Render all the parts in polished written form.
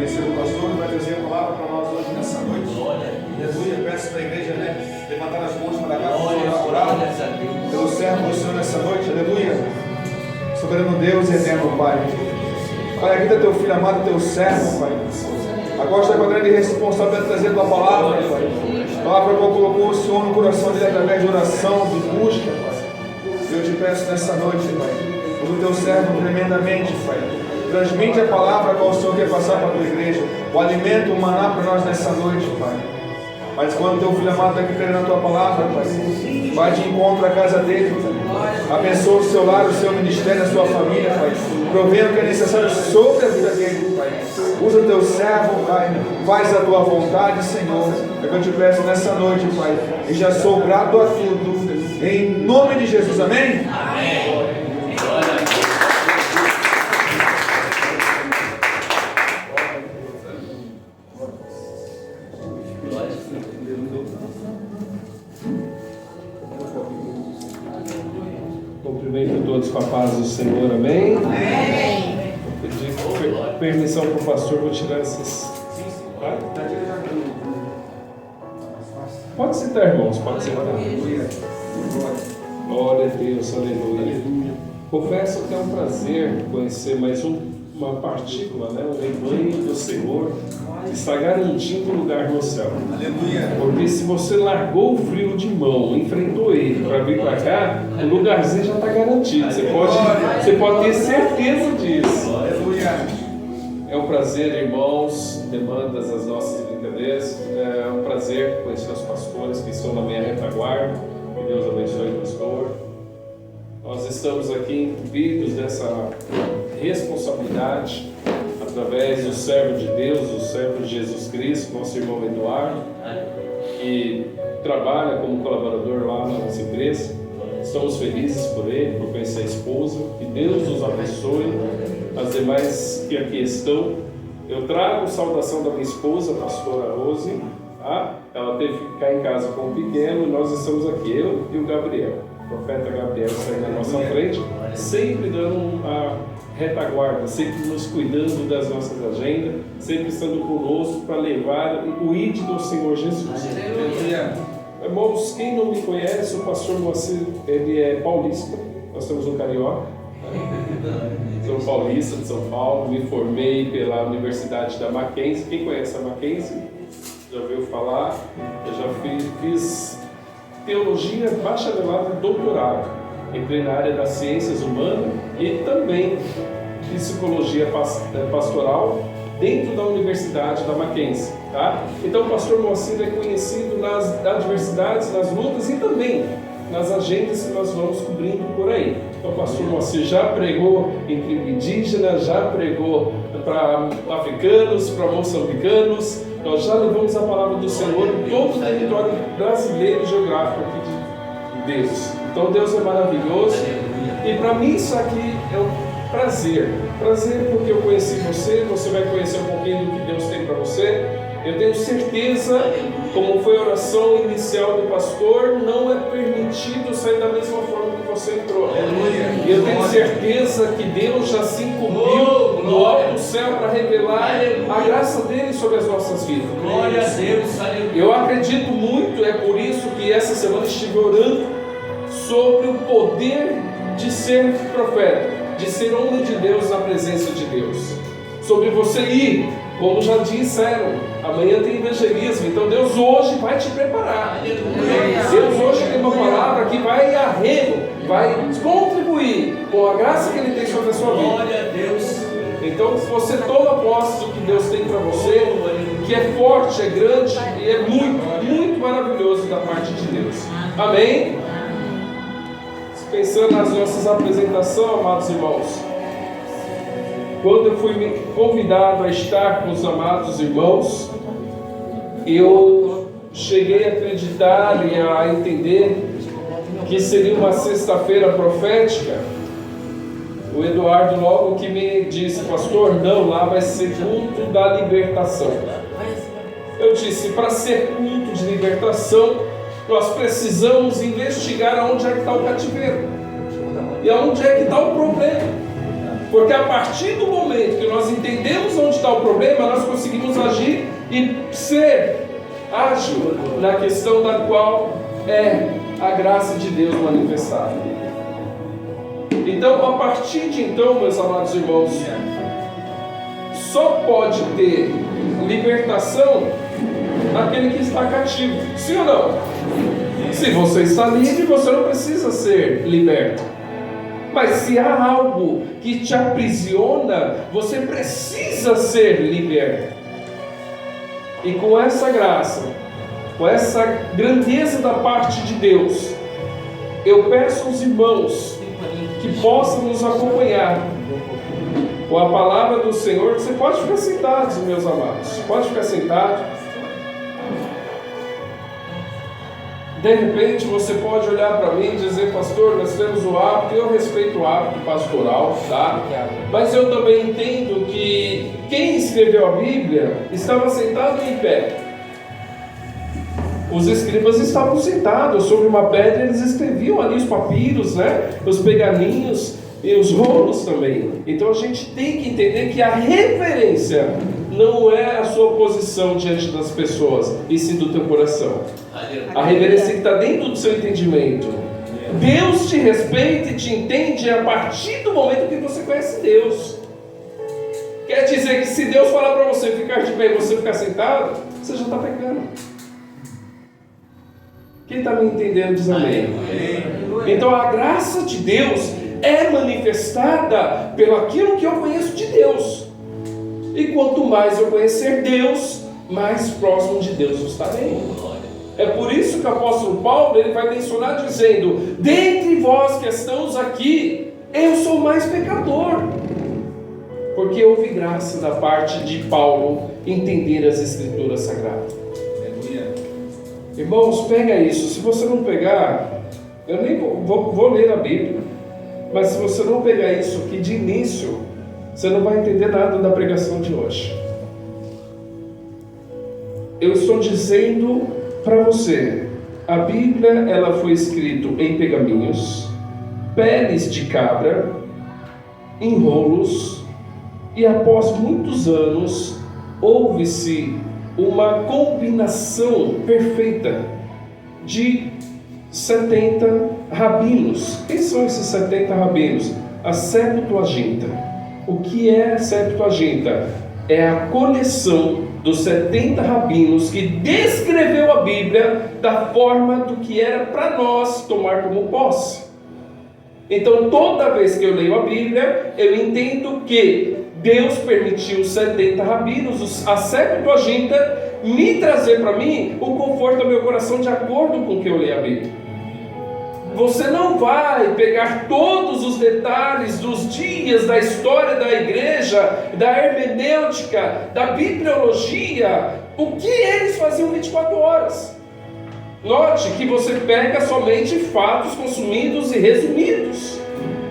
Receba o pastor, vai trazer a palavra para nós hoje nessa noite. Aleluia. Peço para a igreja, levantar as mãos para cá, orar pelo servo do Senhor nessa noite. Aleluia. Soberano Deus e eterno Pai. Pai, aqui está teu filho amado, teu servo, Pai. Agora está com a grande responsabilidade de trazer a tua palavra, Pai. A palavra que colocou o Senhor no coração dele através de oração, de busca, Pai. Eu te peço nessa noite, Pai, usa o teu servo tremendamente, Pai. Transmite a palavra que o Senhor quer passar para a tua igreja. O alimento, o maná para nós nessa noite, Pai. Mas quando teu filho amado está aqui querendo a tua palavra, Pai, vai de encontro à casa dele, Pai. Abençoa o seu lar, o seu ministério, a sua família, Pai. Provendo o que é necessário sobre a vida dele, Pai. Usa o teu servo, Pai. Faz a tua vontade, Senhor. É que eu te peço nessa noite, Pai. E já sou grato a tudo. Em nome de Jesus, amém? Amém. Cumprimento todos com a paz do Senhor, amém? Amém. Vou pedir permissão para o pastor, vou tirar esses. Pode citar, irmãos, pode citar. Glória a Deus, aleluia. Confesso que é um prazer conhecer mais uma partícula, um rebanho do Senhor que está garantindo o lugar no céu. Aleluia. Porque se você largou o frio de mão, enfrentou ele para vir para cá, o lugarzinho já está garantido. Você pode ter certeza disso. Aleluia. É um prazer, irmãos, demandas as nossas brincadeiras. É um prazer conhecer os pastores que estão na minha retaguarda. Que Deus abençoe o pastor. Nós estamos aqui incumbidos dessa responsabilidade através do servo de Deus, o servo de Jesus Cristo, nosso irmão Eduardo, que trabalha como colaborador lá na nossa empresa. Estamos felizes por ele, por conhecer a esposa. Que Deus os abençoe. As demais que aqui estão, eu trago saudação da minha esposa, a pastora Rose. Ela teve que ficar em casa com o pequeno, e nós estamos aqui, eu e o Gabriel. O profeta Gabriel está aí na nossa frente, sempre dando uma retaguarda, sempre nos cuidando das nossas agendas, sempre estando conosco para levar o ID do Senhor Jesus. Irmãos, quem não me conhece, o pastor Moacir, ele é paulista, nós temos um carioca. Sou paulista de São Paulo, me formei pela Universidade da Mackenzie. Quem conhece a Mackenzie? Já ouviu falar? Eu já fiz teologia, bacharelado e doutorado. Entrei na área das ciências humanas e também psicologia pastoral dentro da Universidade da Mackenzie. Tá? Então o pastor Moacir é conhecido nas adversidades, nas lutas e também nas agendas que nós vamos cobrindo por aí. Então o pastor Moacir já pregou em tribo indígena, já pregou para africanos, para moçambicanos. Nós já levamos a palavra do Senhor em todo o território brasileiro geográfico aqui de Deus. Então Deus é maravilhoso. E para mim isso aqui é um prazer. Prazer porque eu conheci você, você vai conhecer um pouquinho do que Deus tem para você. Eu tenho certeza, como foi a oração inicial do pastor, não é permitido sair da mesma forma que você entrou. Aleluia. E eu tenho certeza que Deus já se incumbiu no alto céu para revelar a graça dele sobre as nossas vidas. Glória a Deus. Aleluia. Eu acredito muito, é por isso que essa semana estive orando sobre o poder de ser profeta, de ser homem de Deus na presença de Deus. Sobre você ir, como já disseram, amanhã tem evangelismo, então Deus hoje vai te preparar. Deus hoje tem uma palavra que vai arrego, vai contribuir com a graça que Ele tem sobre a sua vida. Glória a Deus. Então você toma posse do que Deus tem para você, que é forte, é grande e é muito, muito maravilhoso da parte de Deus. Amém? Pensando nas nossas apresentações, amados irmãos, quando eu fui convidado a estar com os amados irmãos, eu cheguei a acreditar e a entender que seria uma sexta-feira profética. O Eduardo logo que me disse: pastor, não, lá vai ser culto da libertação. Eu disse: para ser culto de libertação, nós precisamos investigar aonde é que está o cativeiro e aonde é que está o problema. Porque a partir do momento que nós entendemos onde está o problema, nós agir e ser ágil na questão da qual é a graça de Deus manifestada. Então, a partir de então, meus amados irmãos, só pode ter libertação aquele que está cativo. Sim ou não? Se você está livre, você não precisa ser liberto. Mas se há algo que te aprisiona, você precisa ser liberto. E com essa graça, com essa grandeza da parte de Deus, eu peço aos irmãos que possam nos acompanhar com a palavra do Senhor. Você pode ficar sentados, meus amados, pode ficar sentado. De repente você pode olhar para mim e dizer: pastor, nós temos o hábito, eu respeito o hábito pastoral, tá? Mas eu também entendo que quem escreveu a Bíblia estava sentado em pé. Os escribas estavam sentados sobre uma pedra, eles escreviam ali os papiros, né? Os pergaminhos e os rolos também. Então a gente tem que entender que a reverência não é a sua posição diante das pessoas, e sim do teu coração. A reverência que está dentro do seu entendimento. Deus te respeita e te entende a partir do momento que você conhece Deus. Quer dizer que se Deus falar para você ficar de pé e você ficar sentado, você já está pecando. Quem está me entendendo diz amém. Então a graça de Deus é manifestada pelo aquilo que eu conheço de Deus. E quanto mais eu conhecer Deus, mais próximo de Deus eu estarei. É por isso que o apóstolo Paulo ele vai mencionar dizendo: dentre vós que estamos aqui, eu sou mais pecador. Porque houve graça da parte de Paulo entender as Escrituras Sagradas. Irmãos, pega isso. Se você não pegar, eu nem vou ler a Bíblia, mas se você não pegar isso aqui de início, você não vai entender nada da pregação de hoje. Eu estou dizendo para você, a Bíblia ela foi escrita em pergaminhos, peles de cabra, em rolos, e após muitos anos houve-se uma combinação perfeita de 70 rabinos. Quem são esses 70 rabinos? A Septuaginta. O que é a Septuaginta? É a coleção dos 70 rabinos que descreveu a Bíblia da forma do que era para nós tomar como posse. Então toda vez que eu leio a Bíblia, eu entendo que Deus permitiu os 70 rabinos, a Septuaginta, me trazer para mim o conforto do meu coração de acordo com o que eu leio a Bíblia. Você não vai pegar todos os detalhes dos dias da história da igreja, da hermenêutica, da bibliologia, o que eles faziam 24 horas. Note que você pega somente fatos consumidos e resumidos.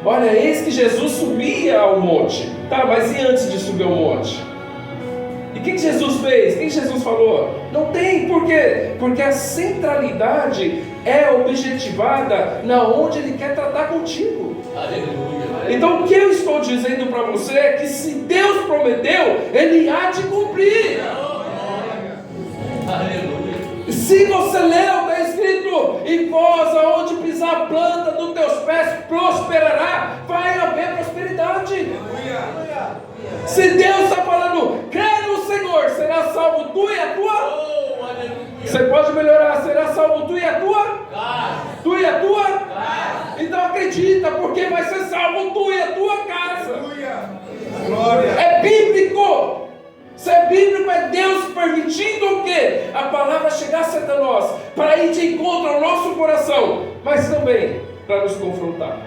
Olha, eis que Jesus subia ao monte. Tá, mas e antes de subir ao monte? E o que Jesus fez? O que Jesus falou? Não tem, por quê? Porque a centralidade é objetivada na onde Ele quer tratar contigo. Aleluia. Então o que eu estou dizendo para você é que se Deus prometeu, Ele há de cumprir. Aleluia. Se você leu, está escrito: e vós, aonde pisar a planta dos teus pés, prosperará. Vai haver prosperidade. Aleluia. Se Deus está falando, crê no Senhor, será salvo tu e a tua. Você pode melhorar, será salvo tu e a tua? Tu e a tua? Então acredita, porque vai ser salvo tu e a tua casa. Glória. É bíblico. Se é bíblico, é Deus permitindo o quê? A palavra chegasse até nós, para ir de encontro ao nosso coração, mas também para nos confrontar.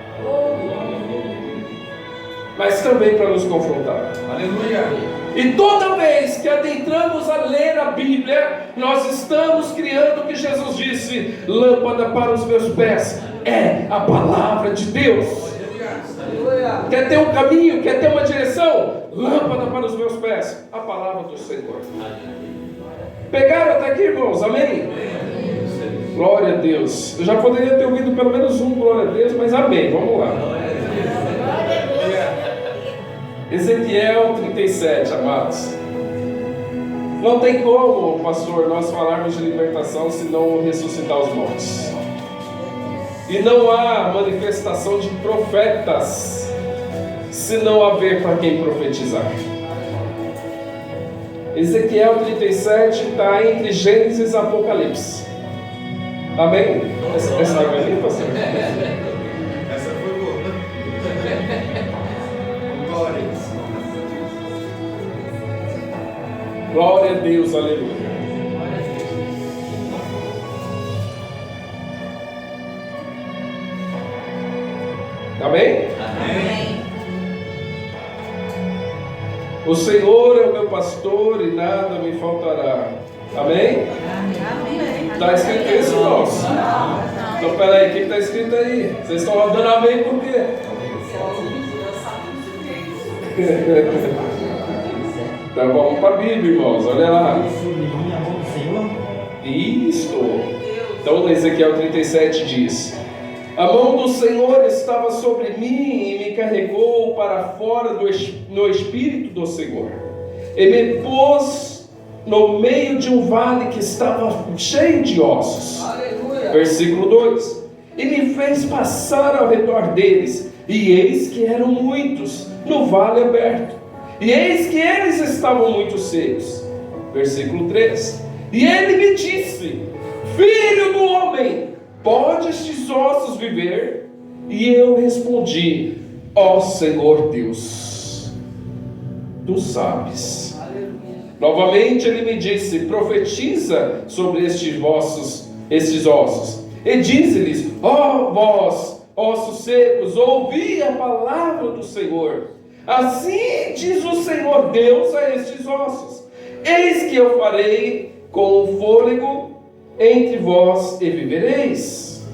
Aleluia. E toda vez que adentramos a ler a Bíblia, nós estamos criando o que Jesus disse: lâmpada para os meus pés é a palavra de Deus. Aleluia. Quer ter um caminho, quer ter uma direção? Lâmpada para os meus pés, a palavra do Senhor. Pegaram até aqui, irmãos? Amém? Glória a Deus. Eu já poderia ter ouvido pelo menos um glória a Deus, mas amém, vamos lá. Ezequiel 37, amados. Não tem como, pastor, nós falarmos de libertação se não ressuscitar os mortos. E não há manifestação de profetas se não haver para quem profetizar. Ezequiel 37 está entre Gênesis e Apocalipse. Amém? Essa vai vir, pastor? Essa foi boa. Glória. Glória a Deus, aleluia. Amém? Amém. O Senhor é o meu pastor e nada me faltará. Amém? Está escrito isso, irmãos? Então, peraí, o que está escrito aí? Vocês estão dando amém por quê? Então vamos para a Bíblia, irmãos, olha lá. Isto. Então Ezequiel 37 diz: a mão do Senhor estava sobre mim e me carregou para fora no espírito do Senhor, e me pôs no meio de um vale que estava cheio de ossos. Aleluia. Versículo 2: e me fez passar ao redor deles, e eis que eram muitos no vale aberto, e eis que eles estavam muito secos. Versículo 3: e ele me disse: filho do homem, pode estes ossos viver? E eu respondi: ó Senhor Deus, tu sabes. Aleluia. Novamente ele me disse: profetiza sobre estes ossos, e dize-lhes: ó vós, ossos secos, ouvi a palavra do Senhor. Assim diz o Senhor Deus a estes ossos: eis que eu farei com o fôlego entre vós e vivereis.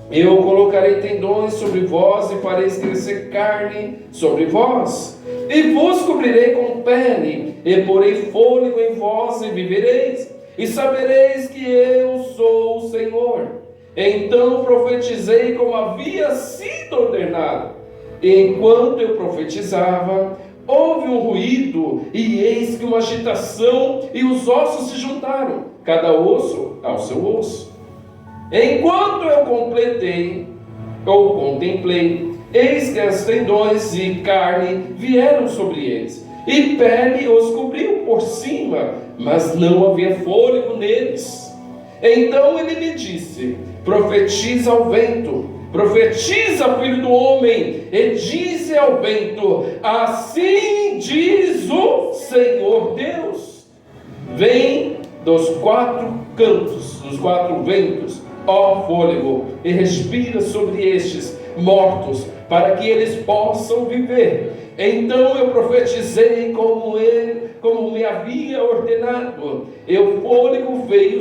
Eu colocarei tendões sobre vós e farei crescer carne sobre vós, e vos cobrirei com pele, e porei fôlego em vós e vivereis, e sabereis que eu sou o Senhor. Então profetizei como havia sido ordenado. Enquanto eu profetizava, houve um ruído, e eis que uma agitação, e os ossos se juntaram, cada osso ao seu osso. Enquanto eu contemplei, eis que as tendões e carne vieram sobre eles, e pele os cobriu por cima, mas não havia fôlego neles. Então ele me disse: profetiza ao vento, profetiza, filho do homem, e dize ao vento: assim diz o Senhor Deus: vem dos quatro cantos, dos quatro ventos, ó fôlego, e respira sobre estes mortos, para que eles possam viver. Então eu profetizei como me havia ordenado, e o fôlego veio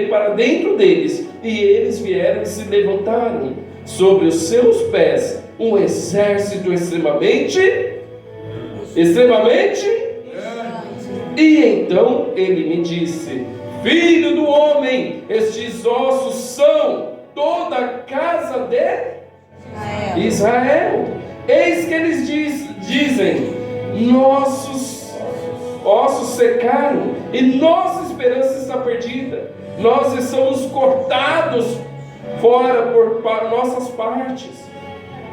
para dentro deles, e eles vieram e se levantaram sobre os seus pés, um exército extremamente. E então ele me disse: filho do homem, estes ossos são toda a casa de Israel. Eis que eles dizem: nossos ossos secaram, e nossa esperança está perdida. Nós estamos cortados fora para nossas partes.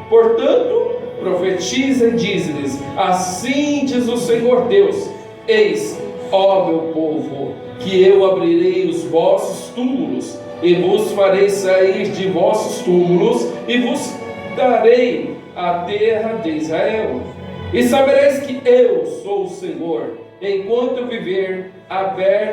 Portanto, profetiza e diz-lhes: assim diz o Senhor Deus: eis, ó meu povo, que eu abrirei os vossos túmulos, e vos farei sair de vossos túmulos, e vos darei a terra de Israel. E sabereis que eu sou o Senhor, enquanto eu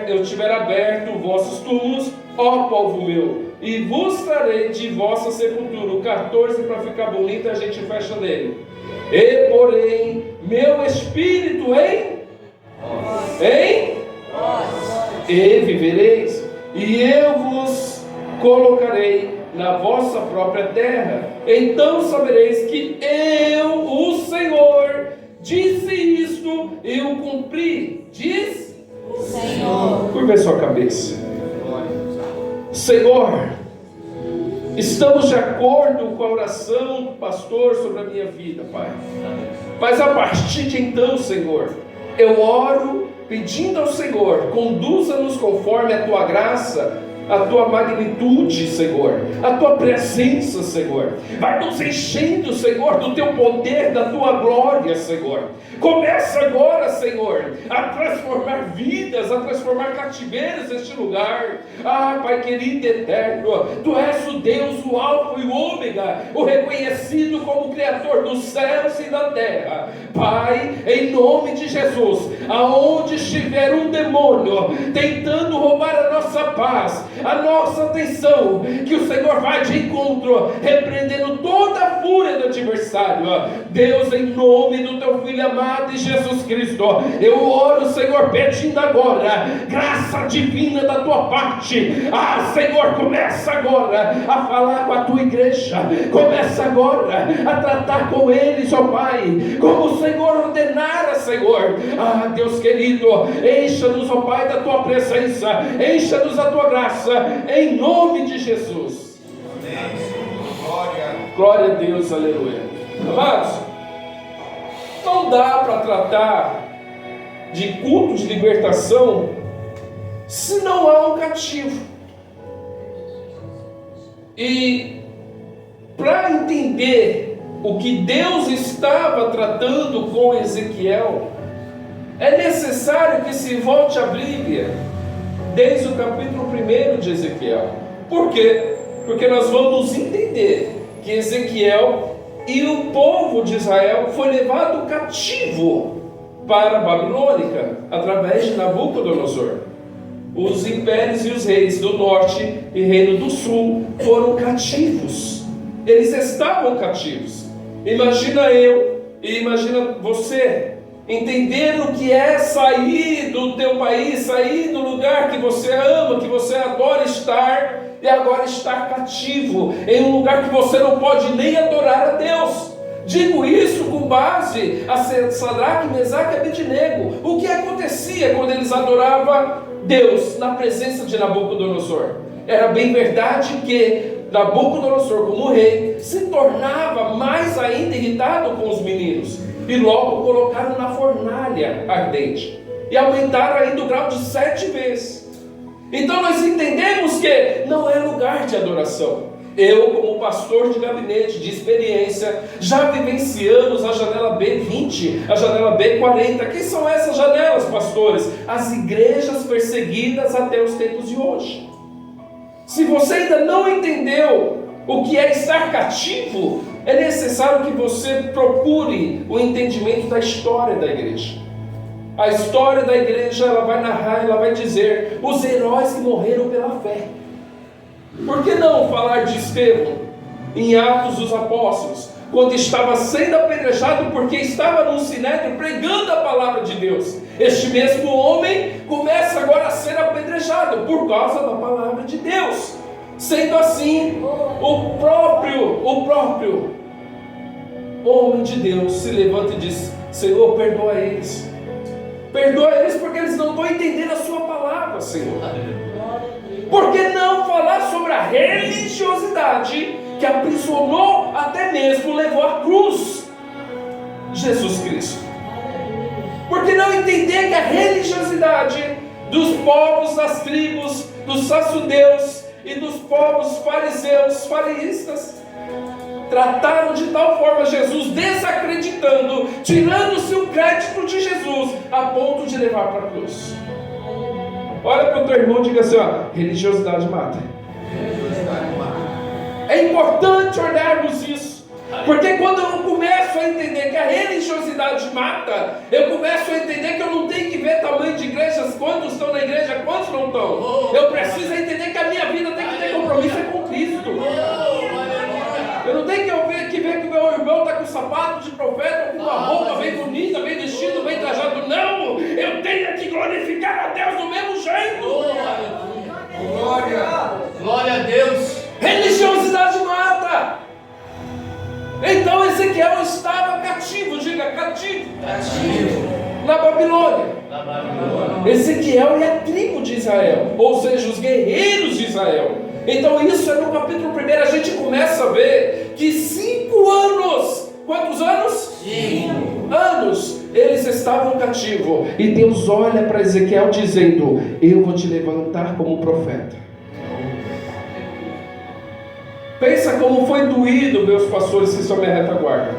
eu tiver aberto vossos túmulos, ó povo meu, e vos trarei de vossa sepultura. O 14, para ficar bonito, a gente fecha nele. E porém meu espírito e vivereis, e eu vos colocarei na vossa própria terra. Então sabereis que eu, o Senhor, disse isto e o cumpri, diz o Senhor. Curva a sua cabeça. Senhor, estamos de acordo com a oração do pastor sobre a minha vida, Pai. Mas a partir de então, Senhor, eu oro pedindo ao Senhor: conduza-nos conforme a tua graça, a tua magnitude, Senhor, a tua presença, Senhor. Vai nos enchendo, Senhor, do teu poder, da tua glória, Senhor. Começa agora, Senhor, a transformar vidas, a transformar cativeiros neste lugar. Ah, Pai querido e eterno, Tu és o Deus, o Alfa e o Ômega, o reconhecido como Criador dos céus e da terra. Pai, em nome de Jesus, aonde estiver um demônio tentando roubar a nossa paz, a nossa atenção, que o Senhor vai de encontro, repreendendo toda a fúria do adversário. Deus, em nome do Teu Filho amado Jesus Cristo, eu oro, Senhor, pedindo agora graça divina da Tua parte. Ah, Senhor, começa agora a falar com a Tua igreja, começa agora a tratar com eles, ó Pai, como o Senhor ordenara, Senhor. Ah, Deus querido, encha-nos, ó Pai, da Tua presença, encha-nos da Tua graça, em nome de Jesus. Amém. Glória a Deus, aleluia. Amados, não dá para tratar de culto de libertação se não há um cativo. E para entender o que Deus estava tratando com Ezequiel, é necessário que se volte a Bíblia desde o capítulo 1 de Ezequiel. Por quê? Porque nós vamos entender que Ezequiel e o povo de Israel foi levado cativo para a Babilônica através de Nabucodonosor. Os impérios e os reis do norte e reino do sul foram cativos. Eles estavam cativos. Imagina eu e imagina você entender o que é sair do teu país, sair do lugar que você ama, que você adora estar, e agora estar cativo em um lugar que você não pode nem adorar a Deus. Digo isso com base a Sadraque, Mesaque e Abednego. O que acontecia quando eles adoravam Deus na presença de Nabucodonosor? Era bem verdade que Nabucodonosor, como rei, se tornava mais ainda irritado com os meninos, e logo colocaram na fornalha ardente, e aumentaram ainda o grau de 7 vezes. Então nós entendemos que não é lugar de adoração. Eu, como pastor de gabinete, de experiência, já vivenciamos a janela B20, a janela B40. Quem são essas janelas, pastores? As igrejas perseguidas até os tempos de hoje. Se você ainda não entendeu o que é estar cativo, é necessário que você procure o entendimento da história da igreja. A história da igreja, ela vai narrar, ela vai dizer os heróis que morreram pela fé. Por que não falar de Estevão em Atos dos Apóstolos, quando estava sendo apedrejado porque estava no sinédrio pregando a palavra de Deus? Este mesmo homem começa agora a ser apedrejado por causa da palavra de Deus. Sendo assim, o próprio homem de Deus se levanta e diz: Senhor, perdoa eles. Perdoa eles porque eles não estão entendendo a sua palavra, Senhor. Por que não falar sobre a religiosidade que aprisionou, até mesmo levou à cruz Jesus Cristo? Por que não entender que a religiosidade dos povos das tribos, dos sacerdotes e dos povos fariseus, faristas, trataram de tal forma Jesus, desacreditando, tirando-se o crédito de Jesus, a ponto de levar para a cruz? Olha para o teu irmão e diga assim: ó, religiosidade mata. É importante olharmos isso, porque quando eu começo a entender que a religiosidade mata, eu começo a entender que eu não tenho que ver tamanho de igrejas, quantos estão na igreja, quantos não estão. Eu preciso entender que a minha vida tem que ter compromisso com Cristo. Eu não tenho que ver que o meu irmão está com sapato de profeta, com uma roupa bem bonita, bem vestido, bem trajado. Não! Eu tenho que glorificar a Deus do mesmo jeito. Glória a Deus. Religiosidade mata. Então Ezequiel estava cativo, diga cativo. Na Babilônia. Ezequiel é a tribo de Israel, ou seja, os guerreiros de Israel. Então isso é no capítulo 1, a gente começa a ver que 5 anos Quantos anos? 5 anos. Eles estavam cativos. E Deus olha para Ezequiel dizendo: eu vou te levantar como profeta. Pensa como foi doído, meus pastores que são minha retaguarda.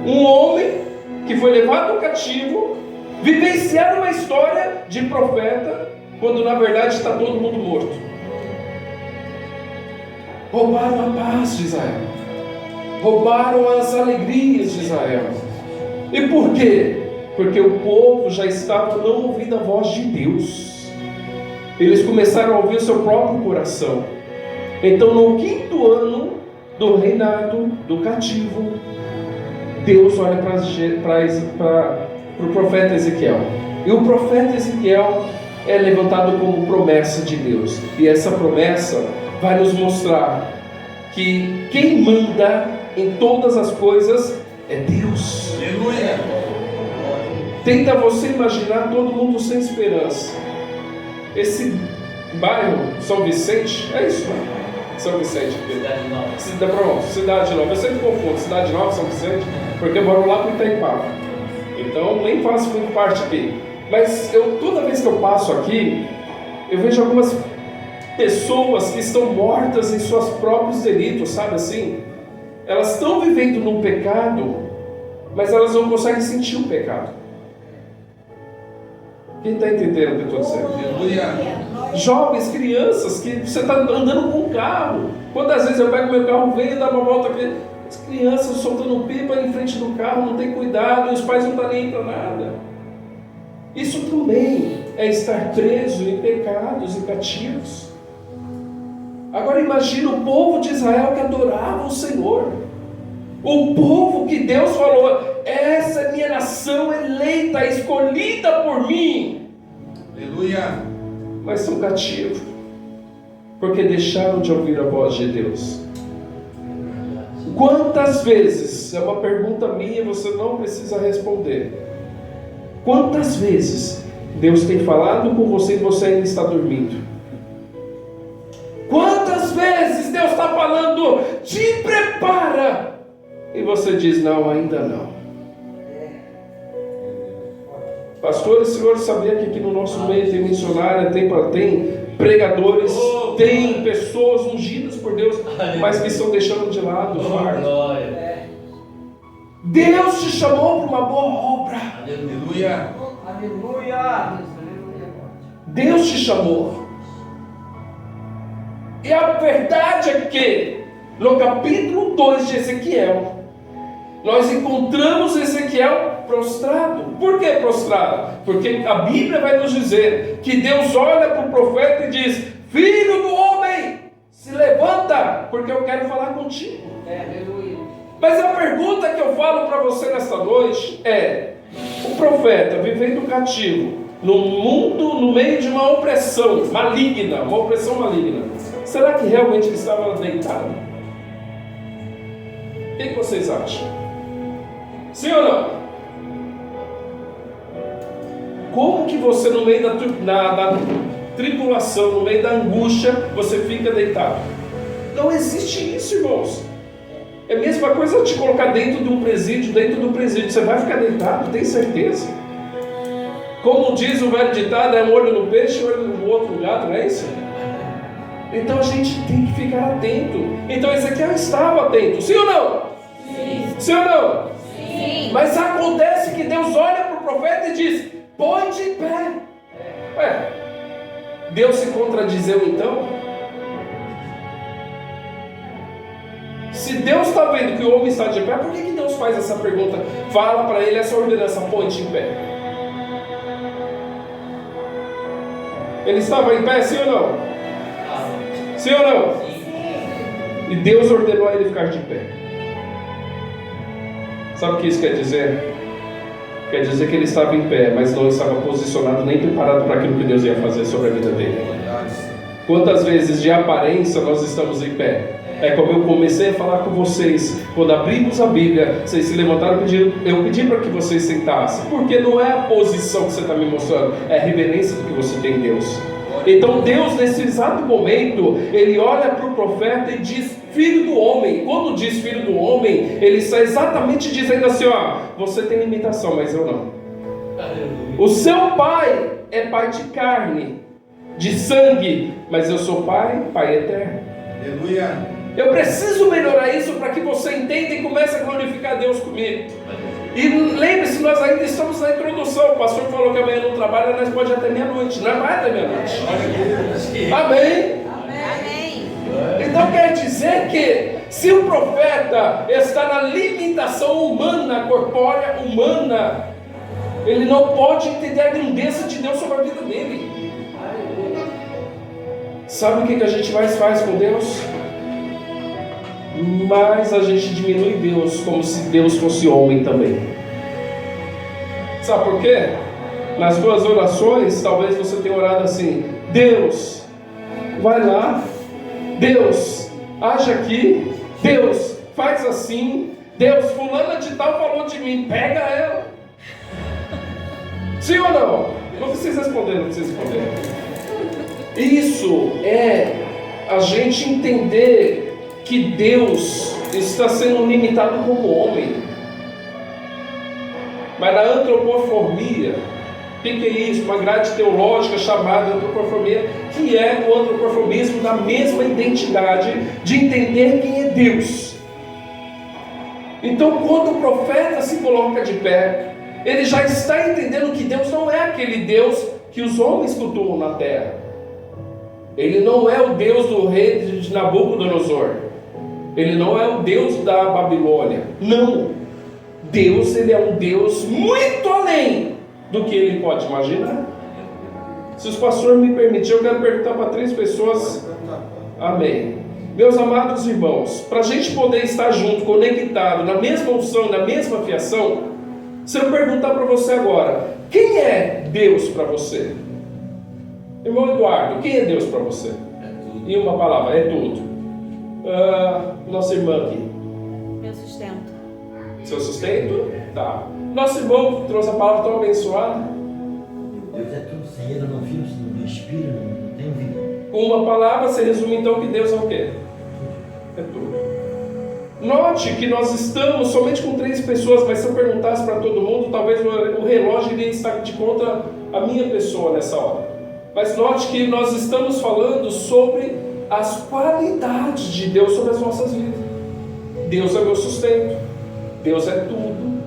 Um homem que foi levado cativo, vivenciar uma história de profeta, quando na verdade está todo mundo morto. Roubaram a paz de Israel, roubaram as alegrias de Israel. E por quê? Porque o povo já estava não ouvindo a voz de Deus. Eles começaram a ouvir o seu próprio coração. Então, no 5º ano do reinado do cativo, Deus olha para o profeta Ezequiel. E o profeta Ezequiel é levantado como promessa de Deus. E essa promessa vai nos mostrar que quem manda em todas as coisas é Deus. Aleluia. Tenta você imaginar todo mundo sem esperança. Esse bairro, São Vicente, é isso, né? São Vicente. Cidade Nova. Eu sempre confundo Cidade Nova, São Vicente, porque eu moro lá para Itaipava. Então nem faço muito parte aqui. Mas toda vez que eu passo aqui, eu vejo algumas pessoas que estão mortas em seus próprios delitos, sabe assim? Elas estão vivendo num pecado, mas elas não conseguem sentir o pecado. Quem está entendendo o que eu estou dizendo? Aleluia. Jovens, crianças, que você está andando com um carro. Quantas vezes eu pego meu carro, venho e dou uma volta aqui, as crianças soltando pipa em frente do carro, não tem cuidado, e os pais não estão nem aí para nada. Isso também é estar preso em pecados e cativos. Agora imagina o povo de Israel que adorava o Senhor. O povo que Deus falou: essa é minha nação eleita, escolhida por mim. Aleluia. Mas são cativos, porque deixaram de ouvir a voz de Deus. Quantas vezes, é uma pergunta minha, você não precisa responder. Quantas vezes Deus tem falado com você e você ainda está dormindo? Quantas vezes Deus está falando: te prepara, e você diz: não, ainda não. Pastor, o senhor sabia que aqui no nosso meio tem missionária, tem pregadores, tem pessoas ungidas por Deus, mas que estão deixando de lado o fardo. Deus te chamou para uma boa obra. Aleluia. Aleluia. Deus te chamou. E a verdade é que no capítulo 2 de Ezequiel, nós encontramos Ezequiel prostrado. Por que prostrado? Porque a Bíblia vai nos dizer que Deus olha para o profeta e diz: filho do homem, se levanta, porque eu quero falar contigo. Aleluia. Mas a pergunta que eu falo para você nesta noite é: o profeta vivendo cativo, no mundo, no meio de uma opressão maligna, será que realmente ele estava deitado? O que vocês acham? Sim ou não? Como que você, no meio da tribulação, no meio da angústia, você fica deitado? Não existe isso, irmãos. É a mesma coisa te colocar dentro do presídio, você vai ficar deitado, tem certeza? Como diz o velho ditado, é um olho no peixe e olho no outro gato, não é isso? Então a gente tem que ficar atento. Então Ezequiel estava atento, sim ou não? Sim. Sim ou não? Sim. Mas acontece que Deus olha para o profeta e diz: põe de pé. Deus se contradizeu então? Se Deus está vendo que o homem está de pé, por que Deus faz essa pergunta? Fala para ele essa ordenança: põe de pé. Ele estava em pé, sim ou não? Sim ou não? Sim. E Deus ordenou a ele ficar de pé. Sabe o que isso quer dizer? Quer dizer que ele estava em pé, mas não estava posicionado nem preparado para aquilo que Deus ia fazer sobre a vida dele. Quantas vezes de aparência nós estamos em pé? É como eu comecei a falar com vocês, quando abrimos a Bíblia, vocês se levantaram e eu pedi para que vocês sentassem, porque não é a posição que você está me mostrando, é a reverência do que você tem em Deus. Então Deus, nesse exato momento, Ele olha para o profeta e diz: filho do homem. Quando diz filho do homem, Ele está exatamente dizendo assim: ó, você tem limitação, mas eu não. O seu pai é pai de carne, de sangue, mas eu sou pai eterno. Aleluia. Eu preciso melhorar isso para que você entenda e comece a glorificar Deus comigo. E lembre-se, nós ainda estamos na introdução. O pastor falou que amanhã não trabalha, nós pode ir até meia-noite. Não vai até meia-noite. Amém? Amém. Então quer dizer que se o profeta está na limitação humana, corpórea humana, ele não pode entender a grandeza de Deus sobre a vida dele. Sabe o que a gente mais faz com Deus? Mas a gente diminui Deus como se Deus fosse homem também. Sabe por quê? Nas tuas orações, talvez você tenha orado assim: Deus, vai lá, Deus, age aqui, Deus, faz assim, Deus, fulana de tal falou de mim, pega ela. Sim ou não? Não precisa responder, não precisa responder. Isso é a gente entender que Deus está sendo limitado como homem. Mas na antropoformia, o que é isso? Uma grade teológica chamada antropoformia, que é o antropoformismo da mesma identidade de entender quem é Deus. Então, quando o profeta se coloca de pé, ele já está entendendo que Deus não é aquele Deus que os homens cultuam na terra. Ele não é o Deus do rei de Nabucodonosor. Ele não é o Deus da Babilônia. Não. Deus, ele é um Deus muito além do que ele pode imaginar. Se os pastores me permitirem, eu quero perguntar para 3 pessoas. Amém. Meus amados irmãos, para a gente poder estar junto, conectado, na mesma unção, na mesma fiação, se eu perguntar para você agora, quem é Deus para você? Irmão Eduardo, quem é Deus para você? É tudo. Em uma palavra, é tudo. Nossa irmã aqui. Meu sustento. Seu sustento? Tá. Nosso irmão trouxe a palavra tão abençoada. Deus é tudo, sem ele eu não vivo, não respiro, não tenho vida. Com uma palavra, você resume então que Deus é o quê? É tudo. Note que nós estamos somente com 3 pessoas, mas se eu perguntasse para todo mundo, talvez o relógio iria estar de contra a minha pessoa nessa hora. Mas note que nós estamos falando sobre as qualidades de Deus sobre as nossas vidas. Deus é meu sustento. Deus é tudo.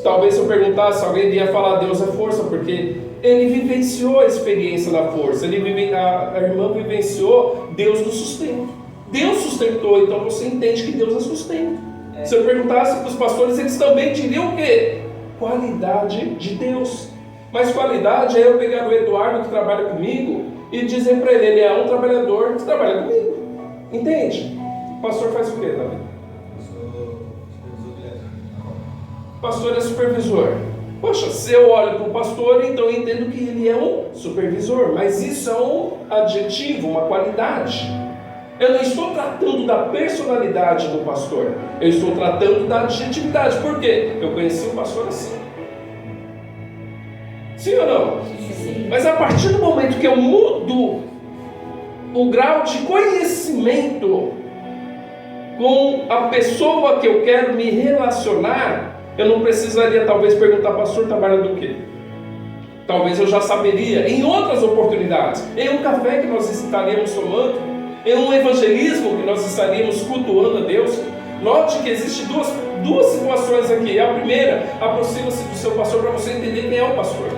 Talvez se eu perguntasse, alguém iria falar Deus é força, porque ele vivenciou a experiência da força. A irmã vivenciou Deus do sustento. Deus sustentou, então você entende que Deus é sustento. Se eu perguntasse para os pastores, eles também diriam o quê? Qualidade de Deus. Mas qualidade é eu pegar o Eduardo que trabalha comigo e dizer para ele é um trabalhador que trabalha comigo. Entende? O pastor faz o quê, Davi? O pastor é supervisor. Poxa, se eu olho para o pastor, então eu entendo que ele é um supervisor. Mas isso é um adjetivo, uma qualidade. Eu não estou tratando da personalidade do pastor. Eu estou tratando da adjetividade. Por quê? Eu conheci o pastor assim. Sim ou não? Sim. Mas a partir do momento que eu mudo o grau de conhecimento com a pessoa que eu quero me relacionar, eu não precisaria talvez perguntar, pastor, trabalha do quê? Talvez eu já saberia em outras oportunidades, em um café que nós estaríamos tomando, em um evangelismo que nós estaríamos cultuando a Deus. Note que existem duas situações aqui. A primeira, aproxima-se do seu pastor para você entender quem é o pastor.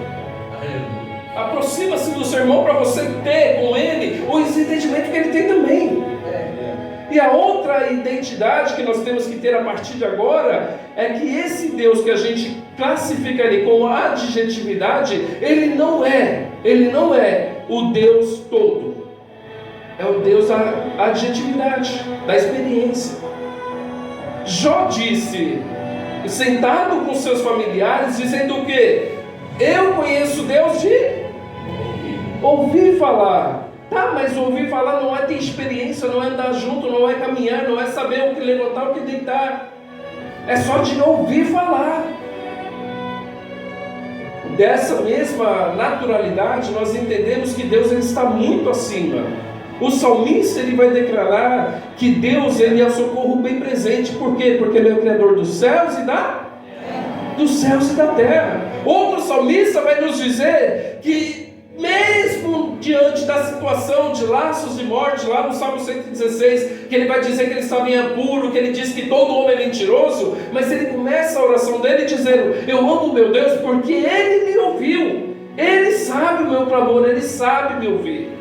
Aproxima-se do seu irmão para você ter com ele o entendimento que ele tem também. E a outra identidade que nós temos que ter a partir de agora é que esse Deus que a gente classifica ali como adjetividade, ele não é o Deus todo. É o Deus da adjetividade, da experiência. Jó disse, sentado com seus familiares, dizendo o quê? Eu conheço Deus de ouvir falar. Tá, mas ouvir falar não é ter experiência, não é andar junto, não é caminhar, não é saber o que levantar, o que deitar. É só de ouvir falar. dessa mesma naturalidade, nós entendemos que Deus ele está muito acima. O salmista ele vai declarar que Deus ele é o socorro bem presente. Por quê? Porque Ele é o Criador dos céus e da terra. Outro salmista vai nos dizer que mesmo diante da situação de laços de morte, lá no Salmo 116, que ele vai dizer que ele estava em apuro, que ele diz que todo homem é mentiroso, mas ele começa a oração dele dizendo: eu amo meu Deus porque Ele me ouviu, Ele sabe o meu clamor, Ele sabe me ouvir.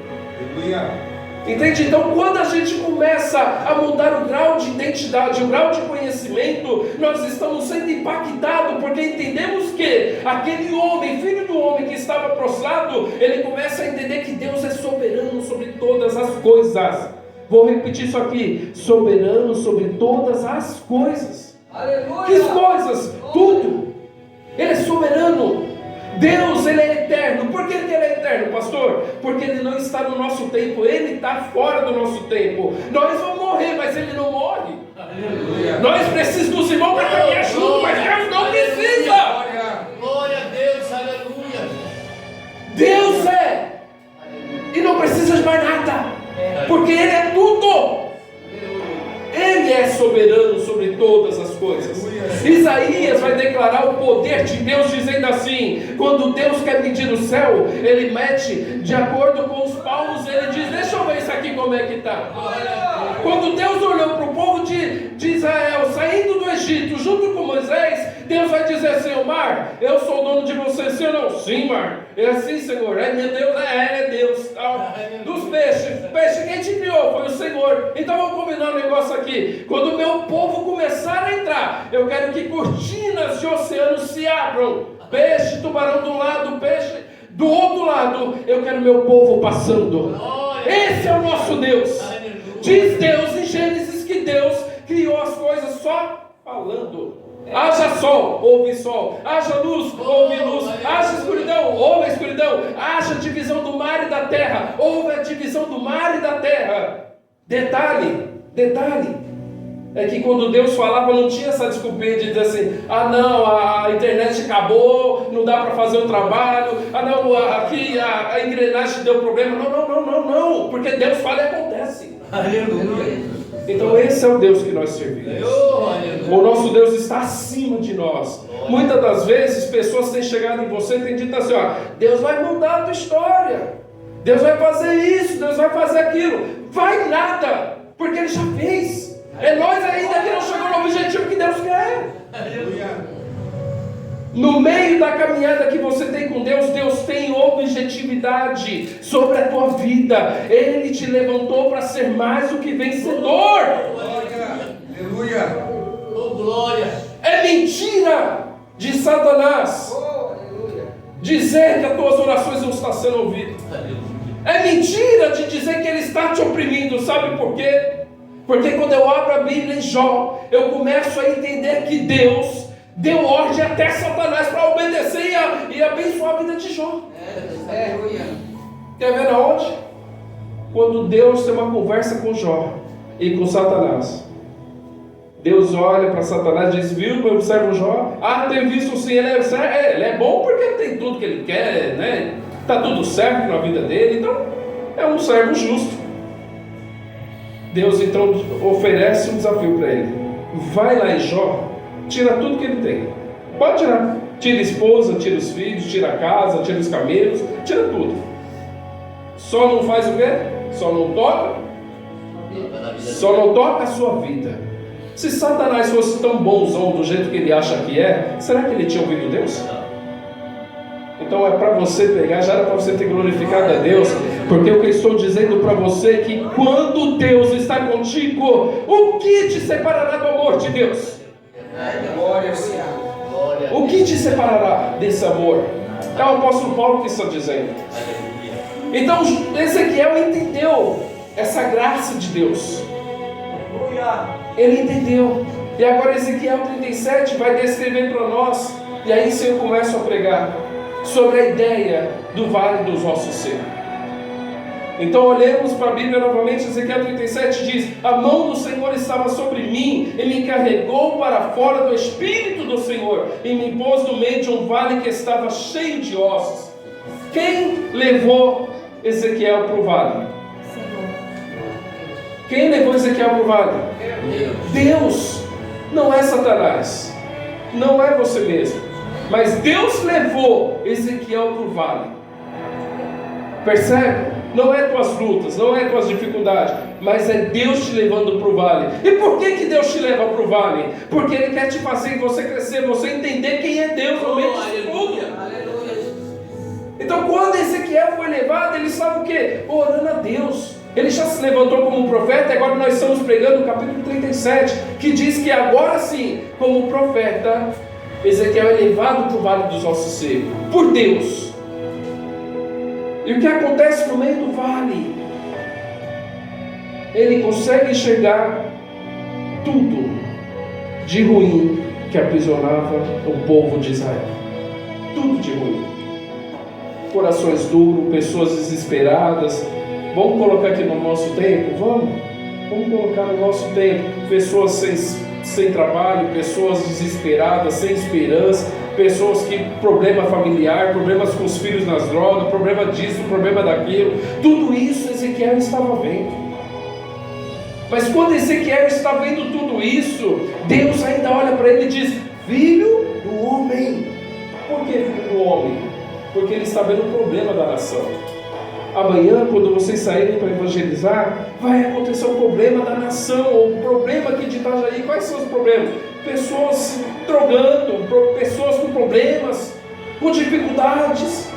Aleluia. Entende? Então, quando a gente começa a mudar o grau de identidade, o grau de conhecimento, nós estamos sendo impactados, porque entendemos que aquele homem, filho do homem que estava prostrado, ele começa a entender que Deus é soberano sobre todas as coisas. Vou repetir isso aqui: soberano sobre todas as coisas. Aleluia. Que coisas? Tudo. Ele é soberano. Deus, Ele é eterno. Por que Ele é eterno, pastor? Porque Ele não está no nosso tempo, Ele está fora do nosso tempo. Nós vamos morrer, mas Ele não morre. Aleluia. Nós precisamos dos irmãos para caminhar junto, mas Deus não precisa. Glória a Deus, aleluia. Deus é, e não precisa de mais nada, porque Ele é tudo. Ele é soberano sobre todas as coisas. Isaías vai declarar o poder de Deus dizendo assim: quando Deus quer medir o céu, Ele mede de acordo com os palmos. Ele diz: deixa eu ver isso aqui como é que está. Quando Deus olhou para o povo de Israel saindo do Egito junto com Moisés, Deus vai dizer assim: o mar, eu sou o dono de você, sim ou não? Sim, mar. É assim, Senhor. É meu Deus, é Deus. Tal. Dos peixes, quem te criou? Foi o Senhor. Então vamos combinar um negócio aqui. Quando o meu povo começar a entrar, eu quero que cortinas de oceano se abram. Peixe, tubarão de um lado, peixe do outro lado. Eu quero meu povo passando. Esse é o nosso Deus. Diz Deus em Gênesis que Deus criou as coisas só falando. Haja sol, houve sol. Haja luz, houve luz. Haja escuridão, houve a escuridão. Haja divisão do mar e da terra, houve a divisão do mar e da terra. Detalhe, é que quando Deus falava, não tinha essa desculpinha de dizer assim: ah não, a internet acabou, não dá para fazer o trabalho, ah não, aqui a engrenagem deu problema. Não, porque Deus fala e acontece. Aleluia. Então esse é o Deus que nós servimos. O nosso Deus está acima de nós. Muitas das vezes pessoas têm chegado em você e têm dito assim: ó, Deus vai mudar a tua história, Deus vai fazer isso, Deus vai fazer aquilo. Vai nada, porque Ele já fez. É nós ainda que não chegou no objetivo que Deus quer. No meio da caminhada que você tem com Deus, Deus tem objetividade sobre a tua vida. Ele te levantou para ser mais do que vencedor. Aleluia. Oh, glória. É mentira de Satanás dizer que as tuas orações não estão sendo ouvidas. É mentira de dizer que ele está te oprimindo. Sabe por quê? Porque quando eu abro a Bíblia em Jó, eu começo a entender que Deus deu ordem até Satanás para obedecer e abençoar a vida de Jó. Quer ver aonde? Quando Deus tem uma conversa com Jó e com Satanás. Deus olha para Satanás e diz: viu meu servo Jó? Ah, tenho visto sim, ele é bom porque ele tem tudo que ele quer, né? Está tudo certo na vida dele, então é um servo justo. Deus então oferece um desafio para ele: vai lá em Jó, tira tudo que ele tem. Pode tirar. Tira a esposa, tira os filhos, tira a casa, tira os camelos, tira tudo. Só não faz o quê? Só não toca a sua vida. Se Satanás fosse tão bonzão do jeito que ele acha que é, será que ele tinha ouvido Deus? Então é para você pegar, já era para você ter glorificado a Deus, porque o que eu estou dizendo para você é que quando Deus está contigo, o que te separará do amor de Deus? Glória ao Senhor. O que te separará desse amor? É o apóstolo Paulo que está dizendo. Então Ezequiel entendeu essa graça de Deus. Ele entendeu. E agora Ezequiel 37 vai descrever para nós. E aí sim eu começo a pregar sobre a ideia do vale dos ossos secos. Então olhemos para a Bíblia novamente. Ezequiel 37 diz: a mão do Senhor estava sobre mim e me carregou para fora do Espírito do Senhor e me pôs no meio de um vale que estava cheio de ossos. Quem levou Ezequiel para o vale? Senhor. Quem levou Ezequiel para o vale? Deus. Não é Satanás, não é você mesmo, mas Deus levou Ezequiel para o vale. Percebe? Não é tuas lutas, não é tuas dificuldades, mas é Deus te levando para o vale. E por que Deus te leva para o vale? Porque Ele quer te fazer você crescer, você entender quem é Deus no meio disso tudo. Então quando Ezequiel foi levado, ele estava o quê? Orando a Deus. Ele já se levantou como profeta, e agora nós estamos pregando o capítulo 37, que diz que agora sim, como profeta, Ezequiel é levado para o vale dos ossos secos, por Deus. E o que acontece no meio do vale? Ele consegue enxergar tudo de ruim que aprisionava o povo de Israel. Tudo de ruim. Corações duros, pessoas desesperadas. Vamos colocar aqui no nosso tempo? Vamos colocar no nosso tempo. Pessoas sem trabalho, pessoas desesperadas, sem esperança, pessoas que problema familiar, problemas com os filhos nas drogas, problema disso, problema daquilo. Tudo isso Ezequiel estava vendo. Mas quando Ezequiel está vendo tudo isso, Deus ainda olha para ele e diz: filho do homem. Por que filho do homem? Porque ele está vendo o problema da nação. Amanhã, quando vocês saírem para evangelizar, vai acontecer um problema da nação, o problema aqui de Itajaí. Quais são os problemas? Pessoas se drogando, pessoas com problemas, com dificuldades,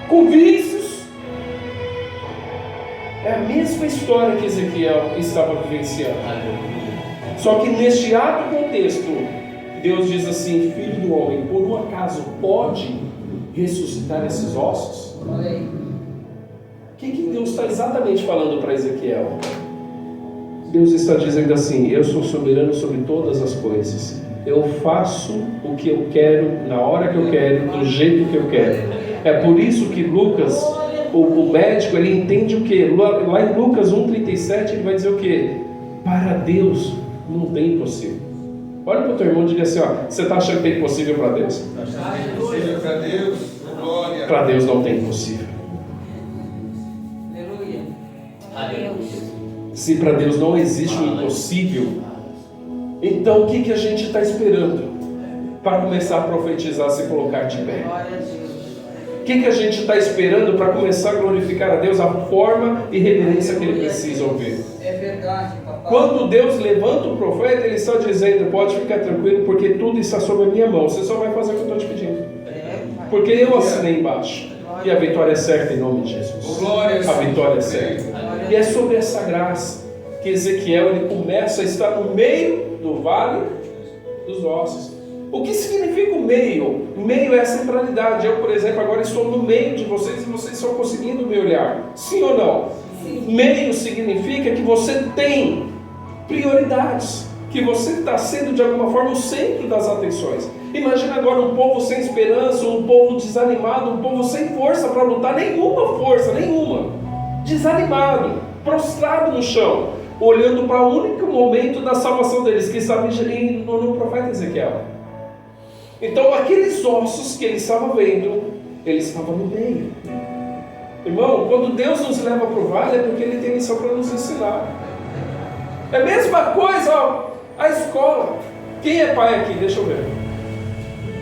com vícios. É a mesma história que Ezequiel estava vivenciando. Só que neste ato contexto, Deus diz assim: filho do homem, por um acaso pode ressuscitar esses ossos? O que Deus está exatamente falando para Ezequiel? Deus está dizendo assim: eu sou soberano sobre todas as coisas. Eu faço o que eu quero, na hora que eu quero, do jeito que eu quero. É por isso que Lucas, o médico, ele entende o que? Lá em Lucas 1,37 ele vai dizer o que? Para Deus não tem impossível. Olha para o teu irmão e diga assim: ó, você está achando que tem impossível para Deus? Para Deus, glória. Para Deus não tem impossível. Se para Deus não existe um impossível, então o que a gente está esperando para começar a profetizar, se colocar de pé? O que a gente está esperando para começar a glorificar a Deus, a forma e reverência que Ele precisa ouvir? É verdade, papai. Quando Deus levanta o profeta, Ele está dizendo: pode ficar tranquilo, porque tudo está sob a minha mão. Você só vai fazer o que eu estou te pedindo, porque eu assinei embaixo. E a vitória é certa em nome de Jesus. A vitória é certa. E é sobre essa graça que Ezequiel ele começa a estar no meio do vale dos ossos. O que significa o meio? O meio é a centralidade. Eu, por exemplo, agora estou no meio de vocês e vocês estão conseguindo me olhar. Sim ou não? Sim. Meio significa que você tem prioridades, que você está sendo de alguma forma o centro das atenções. Imagina agora um povo sem esperança, um povo desanimado, um povo sem força para lutar, nenhuma força, nenhuma. Desanimado, prostrado no chão, olhando para o único momento da salvação deles, que estava no profeta Ezequiel. Então aqueles ossos que ele estava vendo, ele estava no meio. Irmão, quando Deus nos leva para o vale, é porque Ele tem missão para nos ensinar. É a mesma coisa, ó, a escola. Quem é pai aqui? Deixa eu ver.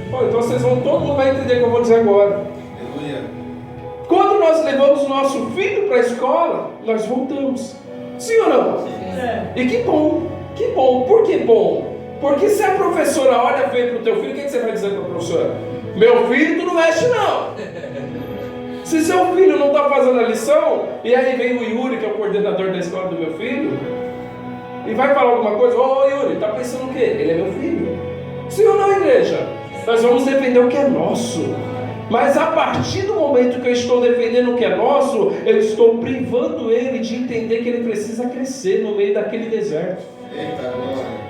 Então vocês vão, todo mundo vai entender o que eu vou dizer agora. Aleluia. Quando nós levamos nosso filho para a escola, nós voltamos. Sim ou não? E que bom, que bom. Por que bom? Porque se a professora olha feio para o teu filho, o que você vai dizer para a professora? Meu filho, tu não mexe não. Se seu filho não está fazendo a lição, e aí vem o Yuri, que é o coordenador da escola do meu filho, e vai falar alguma coisa: ô Yuri, está pensando o quê? Ele é meu filho. Sim ou não, igreja? Nós vamos defender o que é nosso. Mas a partir do momento que eu estou defendendo o que é nosso, eu estou privando ele de entender que ele precisa crescer no meio daquele deserto. Eita, glória.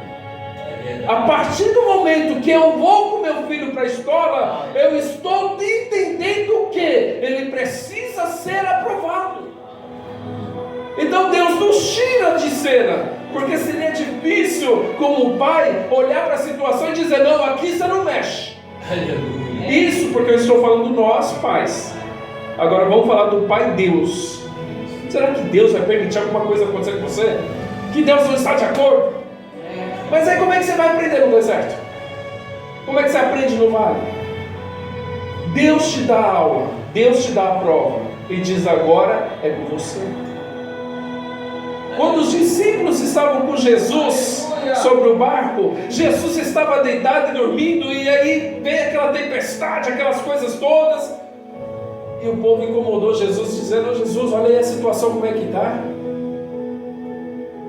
A partir do momento que eu vou com meu filho para a escola, eu estou entendendo que ele precisa ser aprovado. Então Deus nos tira de cena, porque seria difícil, como pai, olhar para a situação e dizer: não, aqui você não mexe. Aleluia. Isso porque eu estou falando nós, pais. Agora vamos falar do Pai Deus. Será que Deus vai permitir alguma coisa acontecer com você? Que Deus não está de acordo? Mas aí como é que você vai aprender no deserto? Como é que você aprende no vale? Deus te dá a aula, Deus te dá a prova e diz: agora é com você. Quando os discípulos estavam com Jesus sobre o barco, Jesus estava deitado e dormindo, e aí vem aquela tempestade, aquelas coisas todas, e o povo incomodou Jesus, dizendo: oh, Jesus, olha aí a situação como é que está.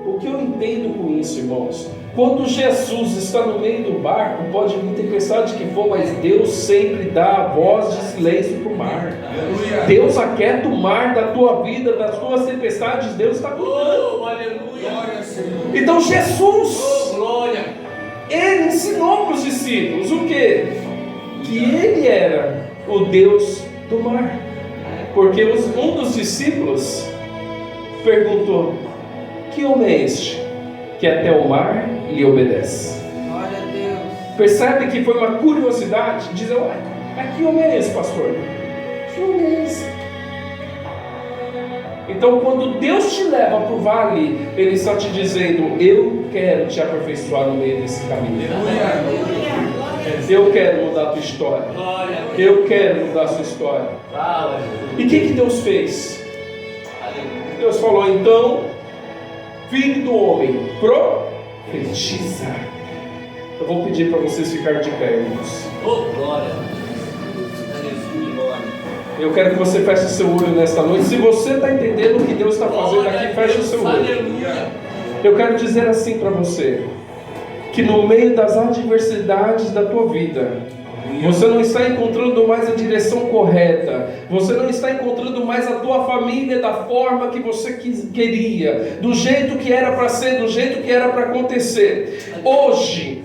O que eu entendo com isso, irmãos? Quando Jesus está no meio do barco, pode vir tempestade que for, mas Deus sempre dá a voz de silêncio para o mar. Aleluia. Deus aquieta o mar da tua vida, das tuas tempestades. Deus está cuidando. Oh, aleluia. Glória, Senhor. Então Jesus, Oh, glória. Ele ensinou para os discípulos o quê? Que Ele era o Deus do mar. Porque um dos discípulos perguntou: que homem é este que até o mar lhe obedece? Glória a Deus. Percebe que foi uma curiosidade? Dizer: ué, que homem é esse, pastor? Que homem é esse? Então, quando Deus te leva para o vale, Ele está te dizendo: eu quero te aperfeiçoar no meio desse caminho. Eu quero mudar a tua história. Glória. Eu quero mudar a sua história. Fala, E o que Deus fez? aleluia. Deus falou: então, filho do homem, profetiza. Eu vou pedir para vocês ficarem de pé, irmãos. Oh, glória. Aleluia, glória. Eu quero que você feche o seu olho nesta noite. Se você está entendendo o que Deus está fazendo aqui, feche o seu olho. Aleluia. Eu quero dizer assim para você, que no meio das adversidades da tua vida, você não está encontrando mais a direção correta, você não está encontrando mais a tua família da forma que você queria, do jeito que era para ser, do jeito que era para acontecer. Hoje,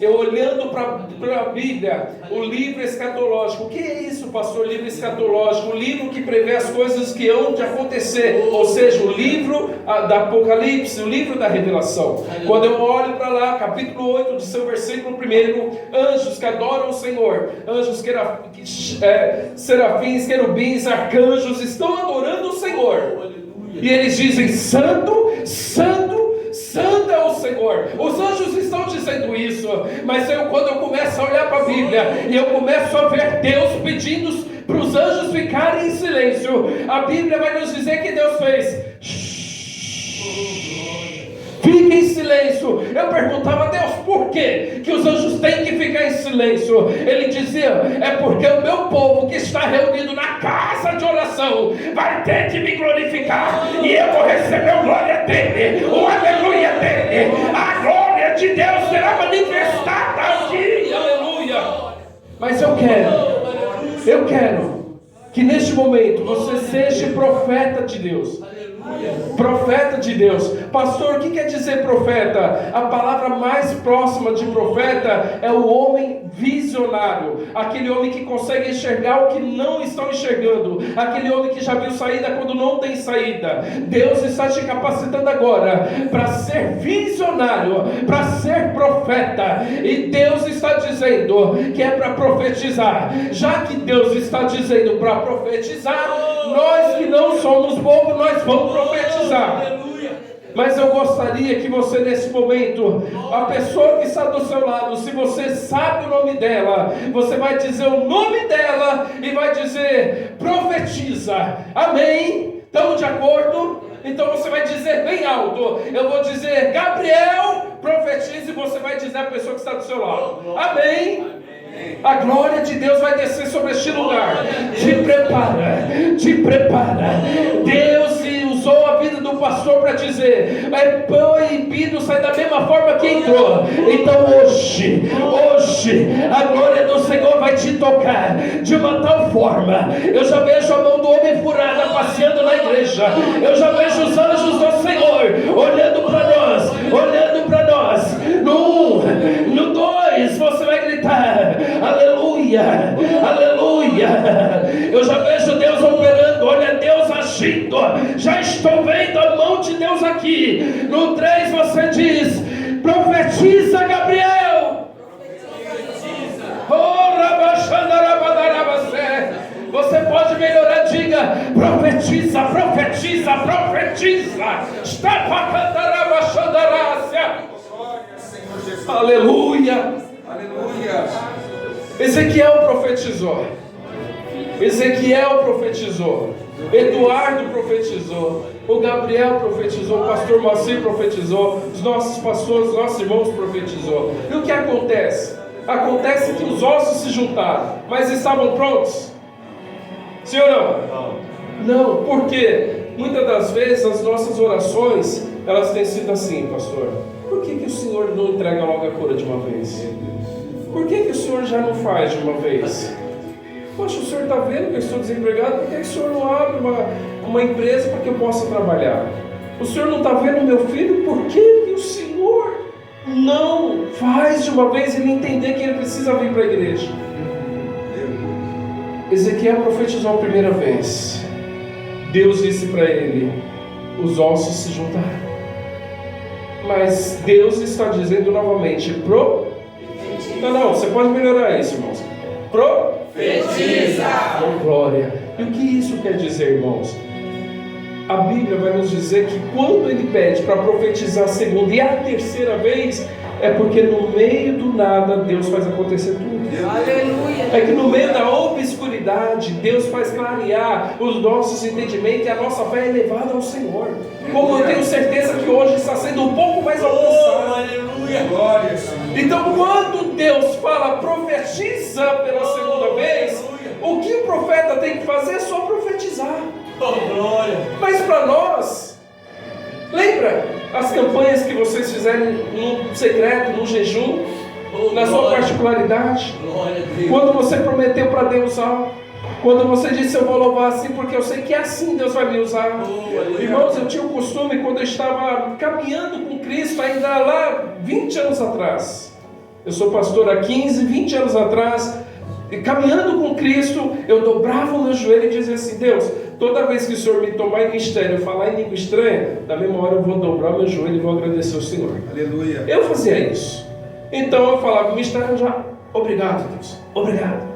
eu olhando para a Bíblia, o livro escatológico. O que é isso, pastor? Livro escatológico, o livro que prevê as coisas que hão de acontecer, ou seja, o livro da Apocalipse, o livro da Revelação. Quando eu olho para lá, capítulo 8, de seu versículo 1, anjos que adoram o Senhor, anjos serafins, querubins, arcanjos, estão adorando o Senhor, e eles dizem: santo, santo, santo é o Senhor. Os anjos estão dizendo isso, mas quando eu começo a olhar para a Bíblia e eu começo a ver Deus pedindo para os anjos ficarem em silêncio, a Bíblia vai nos dizer que Deus fez: fique em silêncio. Eu perguntava a Deus: por quê que os anjos têm que ficar em silêncio? Ele dizia: é porque o meu povo que está reunido na casa de oração vai ter que me glorificar, e eu vou receber a glória dele, o aleluia dele. A glória de Deus será manifestada aqui, aleluia. Mas eu quero que neste momento você seja profeta de Deus. Profeta de Deus. Pastor, o que quer dizer profeta? A palavra mais próxima de profeta é o homem visionário, aquele homem que consegue enxergar o que não estão enxergando, aquele homem que já viu saída quando não tem saída. Deus está te capacitando agora para ser visionário, para ser profeta, e Deus está dizendo que é para profetizar. Já que Deus está dizendo para profetizar, nós que não somos povo, nós vamos profetizar. Mas eu gostaria que você, nesse momento, a pessoa que está do seu lado, se você sabe o nome dela, você vai dizer o nome dela e vai dizer: profetiza. Amém? Estamos de acordo? Então você vai dizer bem alto. Eu vou dizer: Gabriel, profetiza, e você vai dizer a pessoa que está do seu lado. Amém? A glória de Deus vai descer sobre este lugar. Te prepara. Deus usou a vida do pastor para dizer: é proibido sair da mesma forma que entrou. Então hoje a glória do Senhor vai te tocar de uma tal forma. Eu já vejo a mão do homem furada passeando na igreja. Eu já vejo os anjos do Senhor olhando para nós. No 2 você vai gritar: aleluia, aleluia. Eu já vejo Deus operando. Olha Deus agindo Já estou vendo a mão de Deus aqui. No 3 você diz: profetiza, Gabriel. Você pode melhorar, diga: profetiza, profetiza, profetiza. Aleluia. Aleluia. Ezequiel profetizou. Ezequiel profetizou. Eduardo profetizou. O Gabriel profetizou. O pastor Moacir profetizou. Os nossos pastores, nossos irmãos profetizou. E o que acontece? Acontece que os ossos se juntaram, mas estavam prontos? Sim ou não? Não, porque muitas das vezes as nossas orações, elas têm sido assim, pastor: por que o Senhor não entrega logo a cura de uma vez? Por que o Senhor já não faz de uma vez? Poxa, o Senhor está vendo que eu estou desempregado, por que o Senhor não abre uma empresa para que eu possa trabalhar? O Senhor não está vendo meu filho, por que o Senhor não faz de uma vez ele entender que ele precisa vir para a igreja? Ezequiel profetizou a primeira vez. Deus disse para ele: os ossos se juntaram. Mas Deus está dizendo novamente: Não, você pode melhorar isso, irmãos. Profetiza! Oh, glória! E o que isso quer dizer, irmãos? A Bíblia vai nos dizer que quando ele pede para profetizar a segunda e a terceira vez, é porque no meio do nada Deus faz acontecer tudo. Aleluia. É que no meio da obscuridade Deus faz clarear os nossos entendimentos e a nossa fé é elevada ao Senhor. Como eu tenho certeza que hoje está sendo um pouco mais alcançado. Aleluia. Glória, Senhor. Então, quando Deus fala profetiza pela segunda vez, o que o profeta tem que fazer é só profetizar. Glória. Mas para nós, lembra as campanhas que vocês fizeram no secreto, no jejum, na sua particularidade? Glória a Deus. Quando você prometeu para Deus algo, quando você disse: eu vou louvar assim porque eu sei que assim Deus vai me usar. Irmãos, eu tinha o costume, quando eu estava caminhando com Cristo, ainda lá 20 anos atrás, eu sou pastor há 15, 20 anos atrás, e caminhando com Cristo, eu dobrava o meu joelho e dizia assim: Deus, toda vez que o Senhor me tomar em mistério e falar em língua estranha, na mesma hora eu vou dobrar o meu joelho e vou agradecer ao Senhor. Aleluia. Eu fazia isso. Então eu falava: mistério já, obrigado, Deus, obrigado.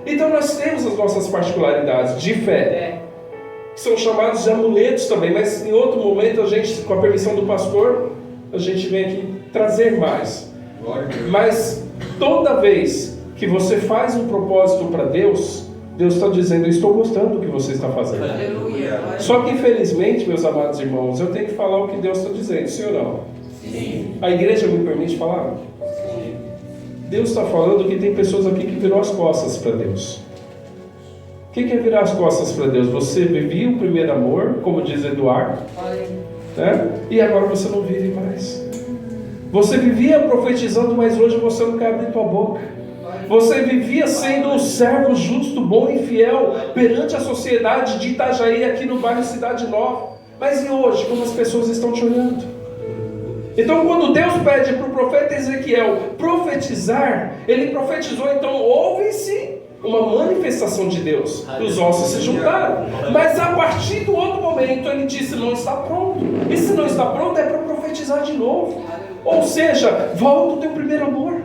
Então nós temos as nossas particularidades de fé, que são chamados de amuletos também, mas em outro momento a gente, com a permissão do pastor, a gente vem aqui trazer mais. Glória a Deus. Mas toda vez que você faz um propósito para Deus, Deus está dizendo: eu estou gostando do que você está fazendo. Aleluia. Só que infelizmente, meus amados irmãos, eu tenho que falar o que Deus está dizendo, sim ou não? Sim. A igreja me permite falar? Deus está falando que tem pessoas aqui que viram as costas para Deus. O que é virar as costas para Deus? Você vivia o primeiro amor, como diz Eduardo, né? E agora você não vive mais. Você vivia profetizando, mas hoje você não quer abrir tua boca. Você vivia sendo um servo justo, bom e fiel perante a sociedade de Itajaí, aqui no bairro Cidade Nova. Mas e hoje, como as pessoas estão te olhando? Então, quando Deus pede para o profeta Ezequiel profetizar, ele profetizou, então houve-se uma manifestação de Deus. Os ossos se juntaram. Mas a partir do outro momento, ele disse: não está pronto. E se não está pronto, é para profetizar de novo. Ou seja, volta o teu primeiro amor.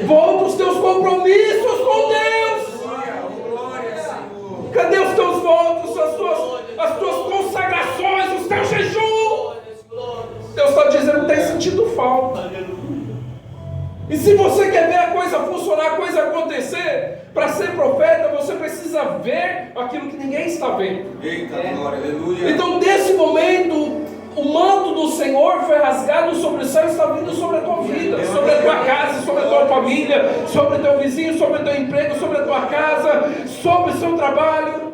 Volta os teus compromissos com Deus. Cadê os teus votos, as tuas consagrações, os teus jejuns? Deus está dizendo: tem sentido falta. E se você quer ver a coisa funcionar, a coisa acontecer, para ser profeta, você precisa ver aquilo que ninguém está vendo. Eita, glória, aleluia. Então, nesse momento, o manto do Senhor foi rasgado sobre o céu e está vindo sobre a tua vida, sobre a tua casa, sobre a tua família, sobre o teu vizinho, sobre o teu emprego, sobre a tua casa, sobre o seu trabalho.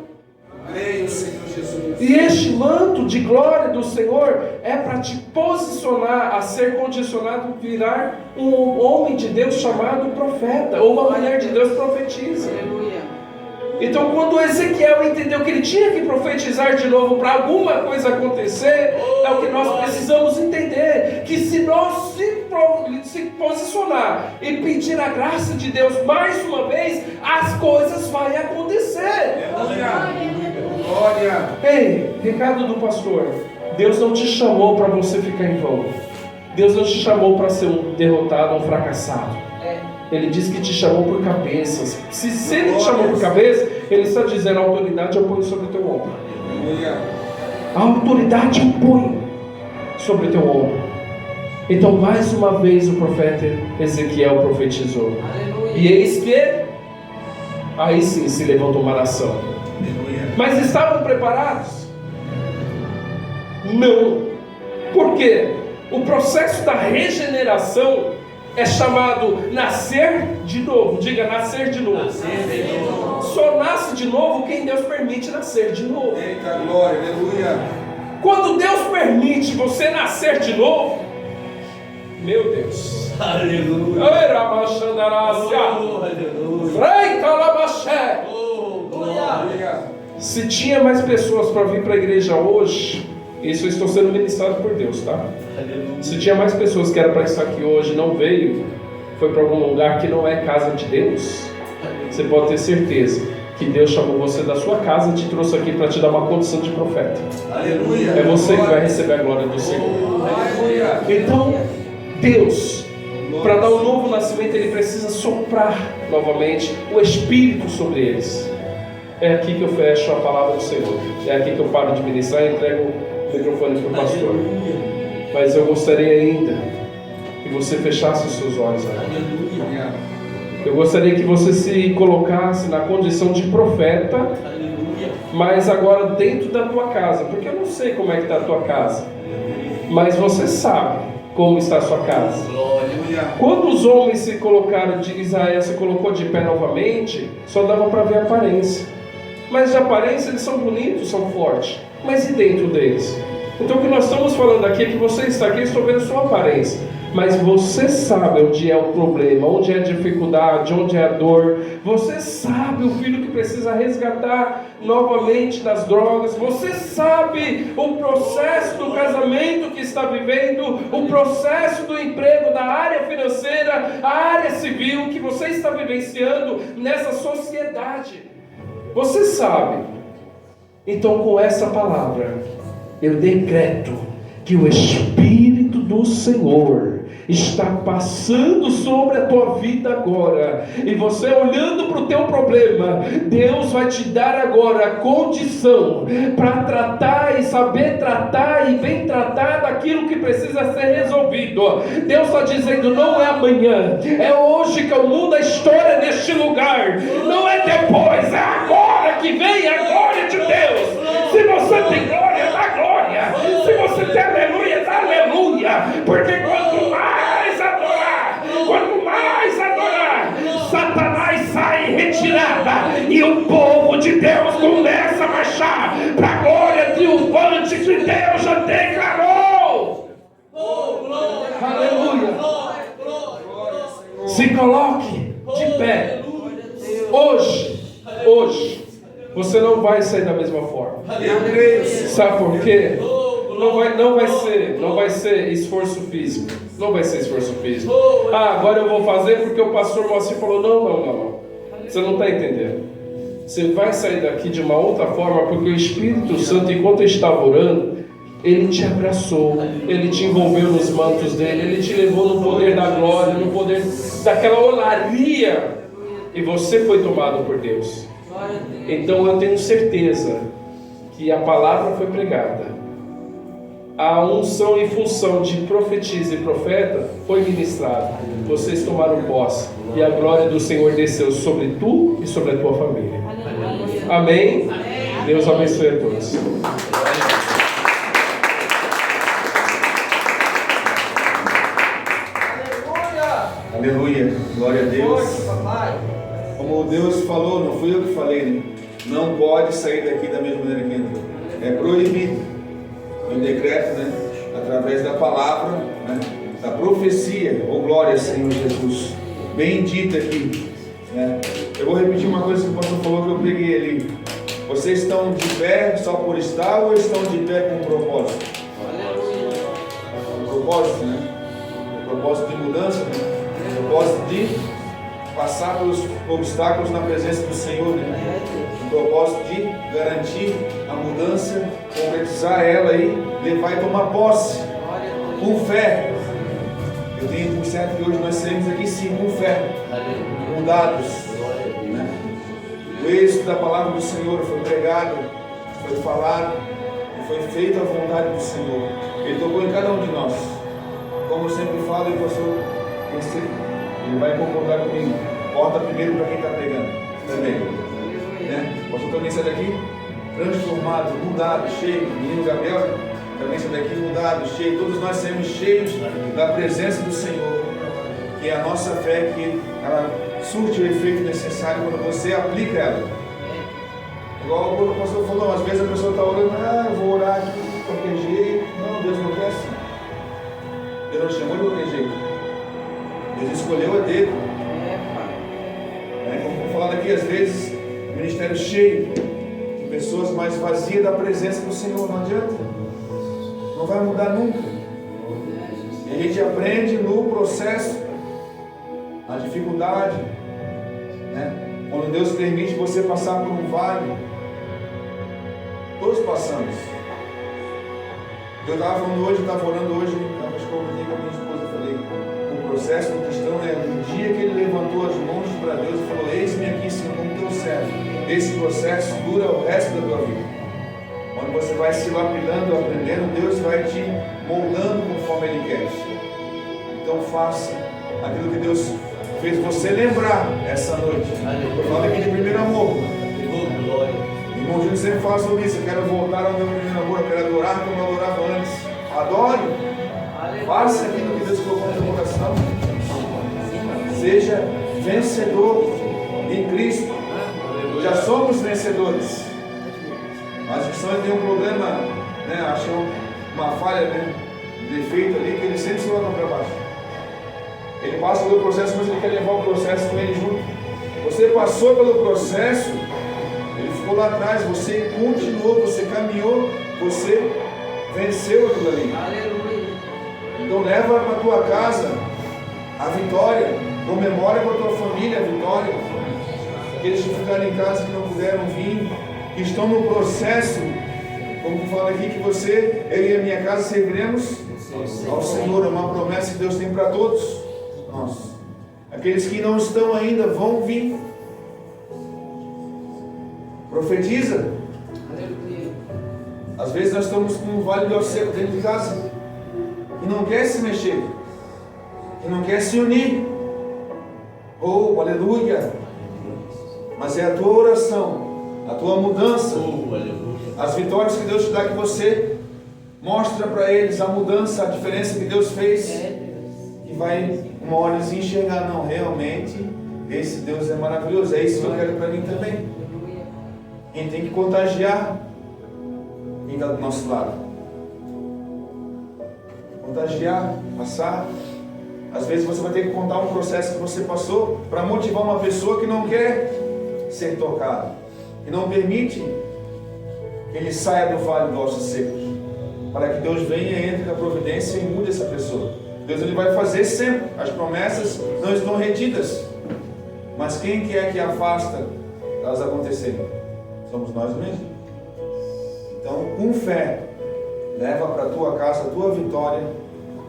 Creio, Senhor Jesus. E este manto de glória do Senhor é para te posicionar a ser condicionado a virar um homem de Deus chamado profeta, ou uma mulher de Deus profetiza. Aleluia. Então, quando Ezequiel entendeu que ele tinha que profetizar de novo para alguma coisa acontecer, é o que nós precisamos entender: que se nós se posicionar e pedir a graça de Deus mais uma vez, as coisas vão acontecer. Aleluia. Glória, Aleluia. Ei, recado do pastor. Deus não te chamou para você ficar em vão. Deus não te chamou para ser um derrotado, um fracassado. Ele disse que te chamou por cabeças. Se ele te chamou por cabeça, ele está dizendo: a autoridade eu ponho sobre o teu ombro. Aleluia. A autoridade eu ponho sobre o teu ombro. Então, mais uma vez, o profeta Ezequiel profetizou. E eis que, aí sim se levantou uma nação. Aleluia. Mas estavam preparados? Não. Por quê? O processo da regeneração é chamado nascer de novo. Diga, nascer de novo. Só nasce de novo quem Deus permite nascer de novo. Eita glória, aleluia. Quando Deus permite você nascer de novo, meu Deus, Aleluia. Aleluia. se tinha mais pessoas para vir para a igreja hoje, isso eu estou sendo ministrado por Deus, tá? Se tinha mais pessoas que era para estar aqui hoje e não veio, foi para algum lugar que não é casa de Deus, você pode ter certeza que Deus chamou você da sua casa e te trouxe aqui para te dar uma condição de profeta. Aleluia. É você que vai receber a glória do Senhor. Aleluia. Então, Deus, para dar um novo nascimento, Ele precisa soprar novamente o Espírito sobre eles. É aqui que eu fecho a palavra do Senhor. É aqui que eu paro de ministrar e entrego o microfone para o pastor. Mas eu gostaria ainda que você fechasse os seus olhos agora. Eu gostaria que você se colocasse na condição de profeta, mas agora dentro da tua casa, porque eu não sei como é que está a tua casa, mas você sabe como está a sua casa. Quando os homens se colocaram, de Israel se colocou de pé novamente, só dava para ver a aparência. Mas de aparência eles são bonitos, são fortes. Mas e dentro deles? Então o que nós estamos falando aqui é que você está aqui, eu estou vendo sua aparência. Mas você sabe onde é o problema, onde é a dificuldade, onde é a dor. Você sabe o filho que precisa resgatar novamente das drogas. Você sabe o processo do casamento que está vivendo, o processo do emprego, da área financeira, a área civil que você está vivenciando nessa sociedade. Você sabe. Então, com essa palavra, eu decreto que o Espírito do Senhor está passando sobre a tua vida agora, e você olhando para o teu problema, Deus vai te dar agora a condição para tratar e saber tratar e bem tratar daquilo que precisa ser resolvido. Deus está dizendo: não é amanhã, é hoje que eu mudo a história deste lugar, não é depois, é agora que vem a glória de Deus. Se você tem glória, dá glória. Se você tem aleluia, dá aleluia. Porque quanto mais adorar, Satanás sai em retirada, e o povo de Deus começa a marchar para a glória triunfante que Deus já declarou. Aleluia. Se coloque de pé. Hoje você não vai sair da mesma forma. Sabe por quê? Não vai ser esforço físico. Não vai ser esforço físico. Agora eu vou fazer porque o pastor Moacir falou: não. Você não está entendendo. Você vai sair daqui de uma outra forma, porque o Espírito Santo, enquanto eu estava orando, Ele te abraçou, Ele te envolveu nos mantos dele, Ele te levou no poder da glória, no poder daquela olaria, e você foi tomado por Deus. Então eu tenho certeza que a palavra foi pregada, a unção e função de profetisa e profeta foi ministrada, vocês tomaram posse, e a glória do Senhor desceu sobre tu e sobre a tua família. Amém? Deus abençoe a todos. Aleluia, glória a Deus. Como Deus falou, não fui eu que falei, né? Não pode sair daqui da mesma maneira que entrou. É proibido. Eu decreto, né? Através da palavra, né? Da profecia. Oh, glória, Senhor Jesus. Bendita aqui, né? Eu vou repetir uma coisa que o pastor falou que eu peguei ali. Vocês estão de pé só por estar, ou estão de pé com propósito? Com propósito, né? Propósito de mudança, né? Propósito de passar pelos obstáculos na presença do Senhor, né? O propósito de garantir a mudança, concretizar ela e levar e tomar posse com fé. Eu tenho por certo que hoje nós seremos aqui sim com fé, mudados, né? O êxito da palavra do Senhor foi pregado, foi falado e foi feita a vontade do Senhor. Ele tocou em cada um de nós. Como eu sempre falo, e pastor, ele vai concordar comigo. Porta primeiro para quem está pregando também, né? O pastor também sai daqui transformado, mudado, cheio. O menino Gabriel também sai daqui mudado, cheio. Todos nós seremos cheios da presença do Senhor, que é a nossa fé, que ela surte o efeito necessário quando você aplica ela. Igual o pastor falou, às vezes a pessoa está orando, eu vou orar aqui de qualquer jeito. Não, Deus não quer assim. Deus não chamou de qualquer jeito. Deus escolheu a dedo. Como vou falar daqui, às vezes, o ministério cheio de pessoas mais vazias da presença do Senhor. Não adianta. Não vai mudar nunca. E a gente aprende no processo, na dificuldade, né? Quando Deus permite você passar por um vale, todos passamos. Eu estava falando hoje, estava orando hoje, acho que eu comentei com a minha esposa, eu falei, o processo do cristão é o dia que ele levantou as mãos para Deus e falou, eis-me aqui, Senhor, como teu servo. Esse processo dura o resto da tua vida. Quando você vai se lapidando, aprendendo, Deus vai te moldando conforme Ele quer. Então faça aquilo que Deus fez você lembrar essa noite. Eu falo aqui de primeiro amor. O irmão Júlio sempre fala sobre isso. Eu quero voltar ao meu primeiro amor. Eu quero adorar como eu adorava antes. Adore. Faça aquilo que Deus colocou no teu coração. Seja vencedor em Cristo. Já somos vencedores. Mas os cristãos têm um problema, né? Acham uma falha, né? Um defeito ali que eles sempre se colocam para baixo. Ele passa pelo processo, mas ele quer levar o processo com ele junto. Você passou pelo processo, ele ficou lá atrás, você continuou, você caminhou, você venceu aquilo ali. Aleluia. Então leva para a tua casa a vitória, comemora com a tua família a vitória. Aqueles que ficaram em casa que não puderam vir, que estão no processo, como fala aqui, que você, eu e a minha casa serviremos ao Senhor. É uma promessa que Deus tem para todos nós. Aqueles que não estão ainda vão vir. Profetiza. Aleluia. Às vezes nós estamos com um vale de ossos secos dentro de casa e não quer se mexer, e não quer se unir. Oh, aleluia! Mas é a tua oração, a tua mudança, as vitórias que Deus te dá, que você mostra para eles a mudança, a diferença que Deus fez, e vai uma hora eles enxergar, não, realmente esse Deus é maravilhoso, é isso que eu quero para mim também. Quem tem que contagiar, quem está do nosso lado, contagiar, passar. Às vezes você vai ter que contar um processo que você passou para motivar uma pessoa que não quer ser tocada, que não permite que ele saia do vale dos ossos secos, para que Deus venha, entre na providência e mude essa pessoa. Deus ele vai fazer sempre. As promessas não estão retidas, mas quem que é que afasta elas acontecerem? Somos nós mesmos. Então, com fé, leva para a tua casa a tua vitória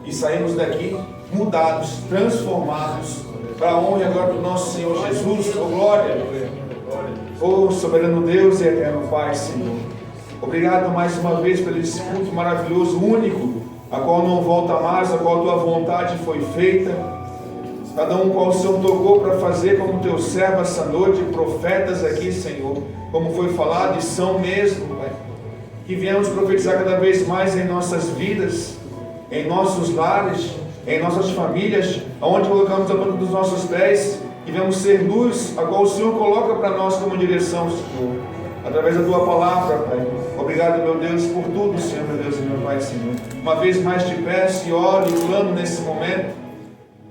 e saímos daqui mudados, transformados para a honra e a glória do nosso Senhor Jesus. Oh glória, oh soberano Deus e eterno Pai, Senhor, obrigado mais uma vez pelo esse culto maravilhoso, único, a qual não volta mais, a qual a tua vontade foi feita, cada um qual o Senhor tocou para fazer como teu servo essa noite, profetas aqui, Senhor, como foi falado, e são mesmo, Pai, que viemos profetizar cada vez mais em nossas vidas, em nossos lares, em nossas famílias, aonde colocamos a ponta dos nossos pés, e vamos ser luz, a qual o Senhor coloca para nós como direção, Senhor, através da tua palavra, Pai. Obrigado, meu Deus, por tudo, Senhor, meu Deus e meu Pai, Senhor. Uma vez mais te peço e oro e clamo nesse momento.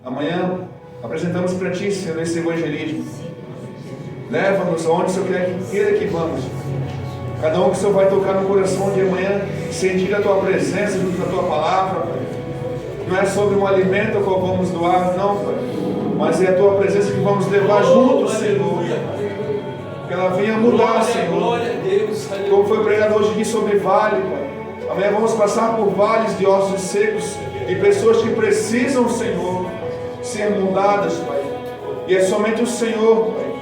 Amanhã apresentamos para ti, Senhor, esse evangelismo. Leva-nos aonde o Senhor queira que vamos. Cada um que o Senhor vai tocar no coração de amanhã, sentir a tua presença junto com a tua palavra, Pai. Não é sobre um alimento ao qual vamos doar, não, Pai. mas é a tua presença que vamos levar juntos, Senhor. Que ela venha mudar, Senhor. Glória a Deus. Como foi pregado hoje aqui sobre vale, Pai. Amanhã vamos passar por vales de ossos secos, de pessoas que precisam, Senhor, ser mudadas, Pai. E é somente o Senhor, Pai,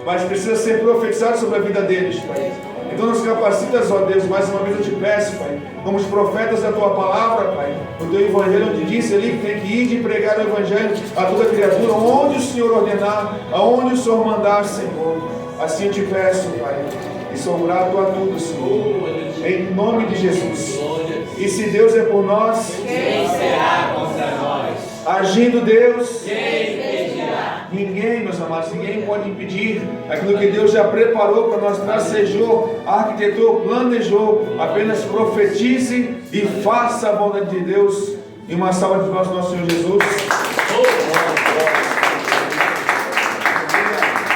mas precisa ser profetizado sobre a vida deles, Pai. Então nos capacitas, ó Deus, mais uma vez eu te peço, Pai, como os profetas da Tua Palavra, Pai, o Teu Evangelho, onde disse ali que tem que ir de pregar o Evangelho a toda criatura, onde o Senhor ordenar, aonde o Senhor mandar, Senhor. Assim eu te peço, Pai, e sou grato a tudo, Senhor, em nome de Jesus. E se Deus é por nós, Quem será contra nós? Agindo Deus, Quem impedirá? ninguém, meus amados, ninguém pode impedir aquilo que Deus já preparou para nós, tracejou, arquitetou, planejou. Apenas profetize e faça a vontade de Deus. E uma salva de palmas ao nosso Senhor Jesus.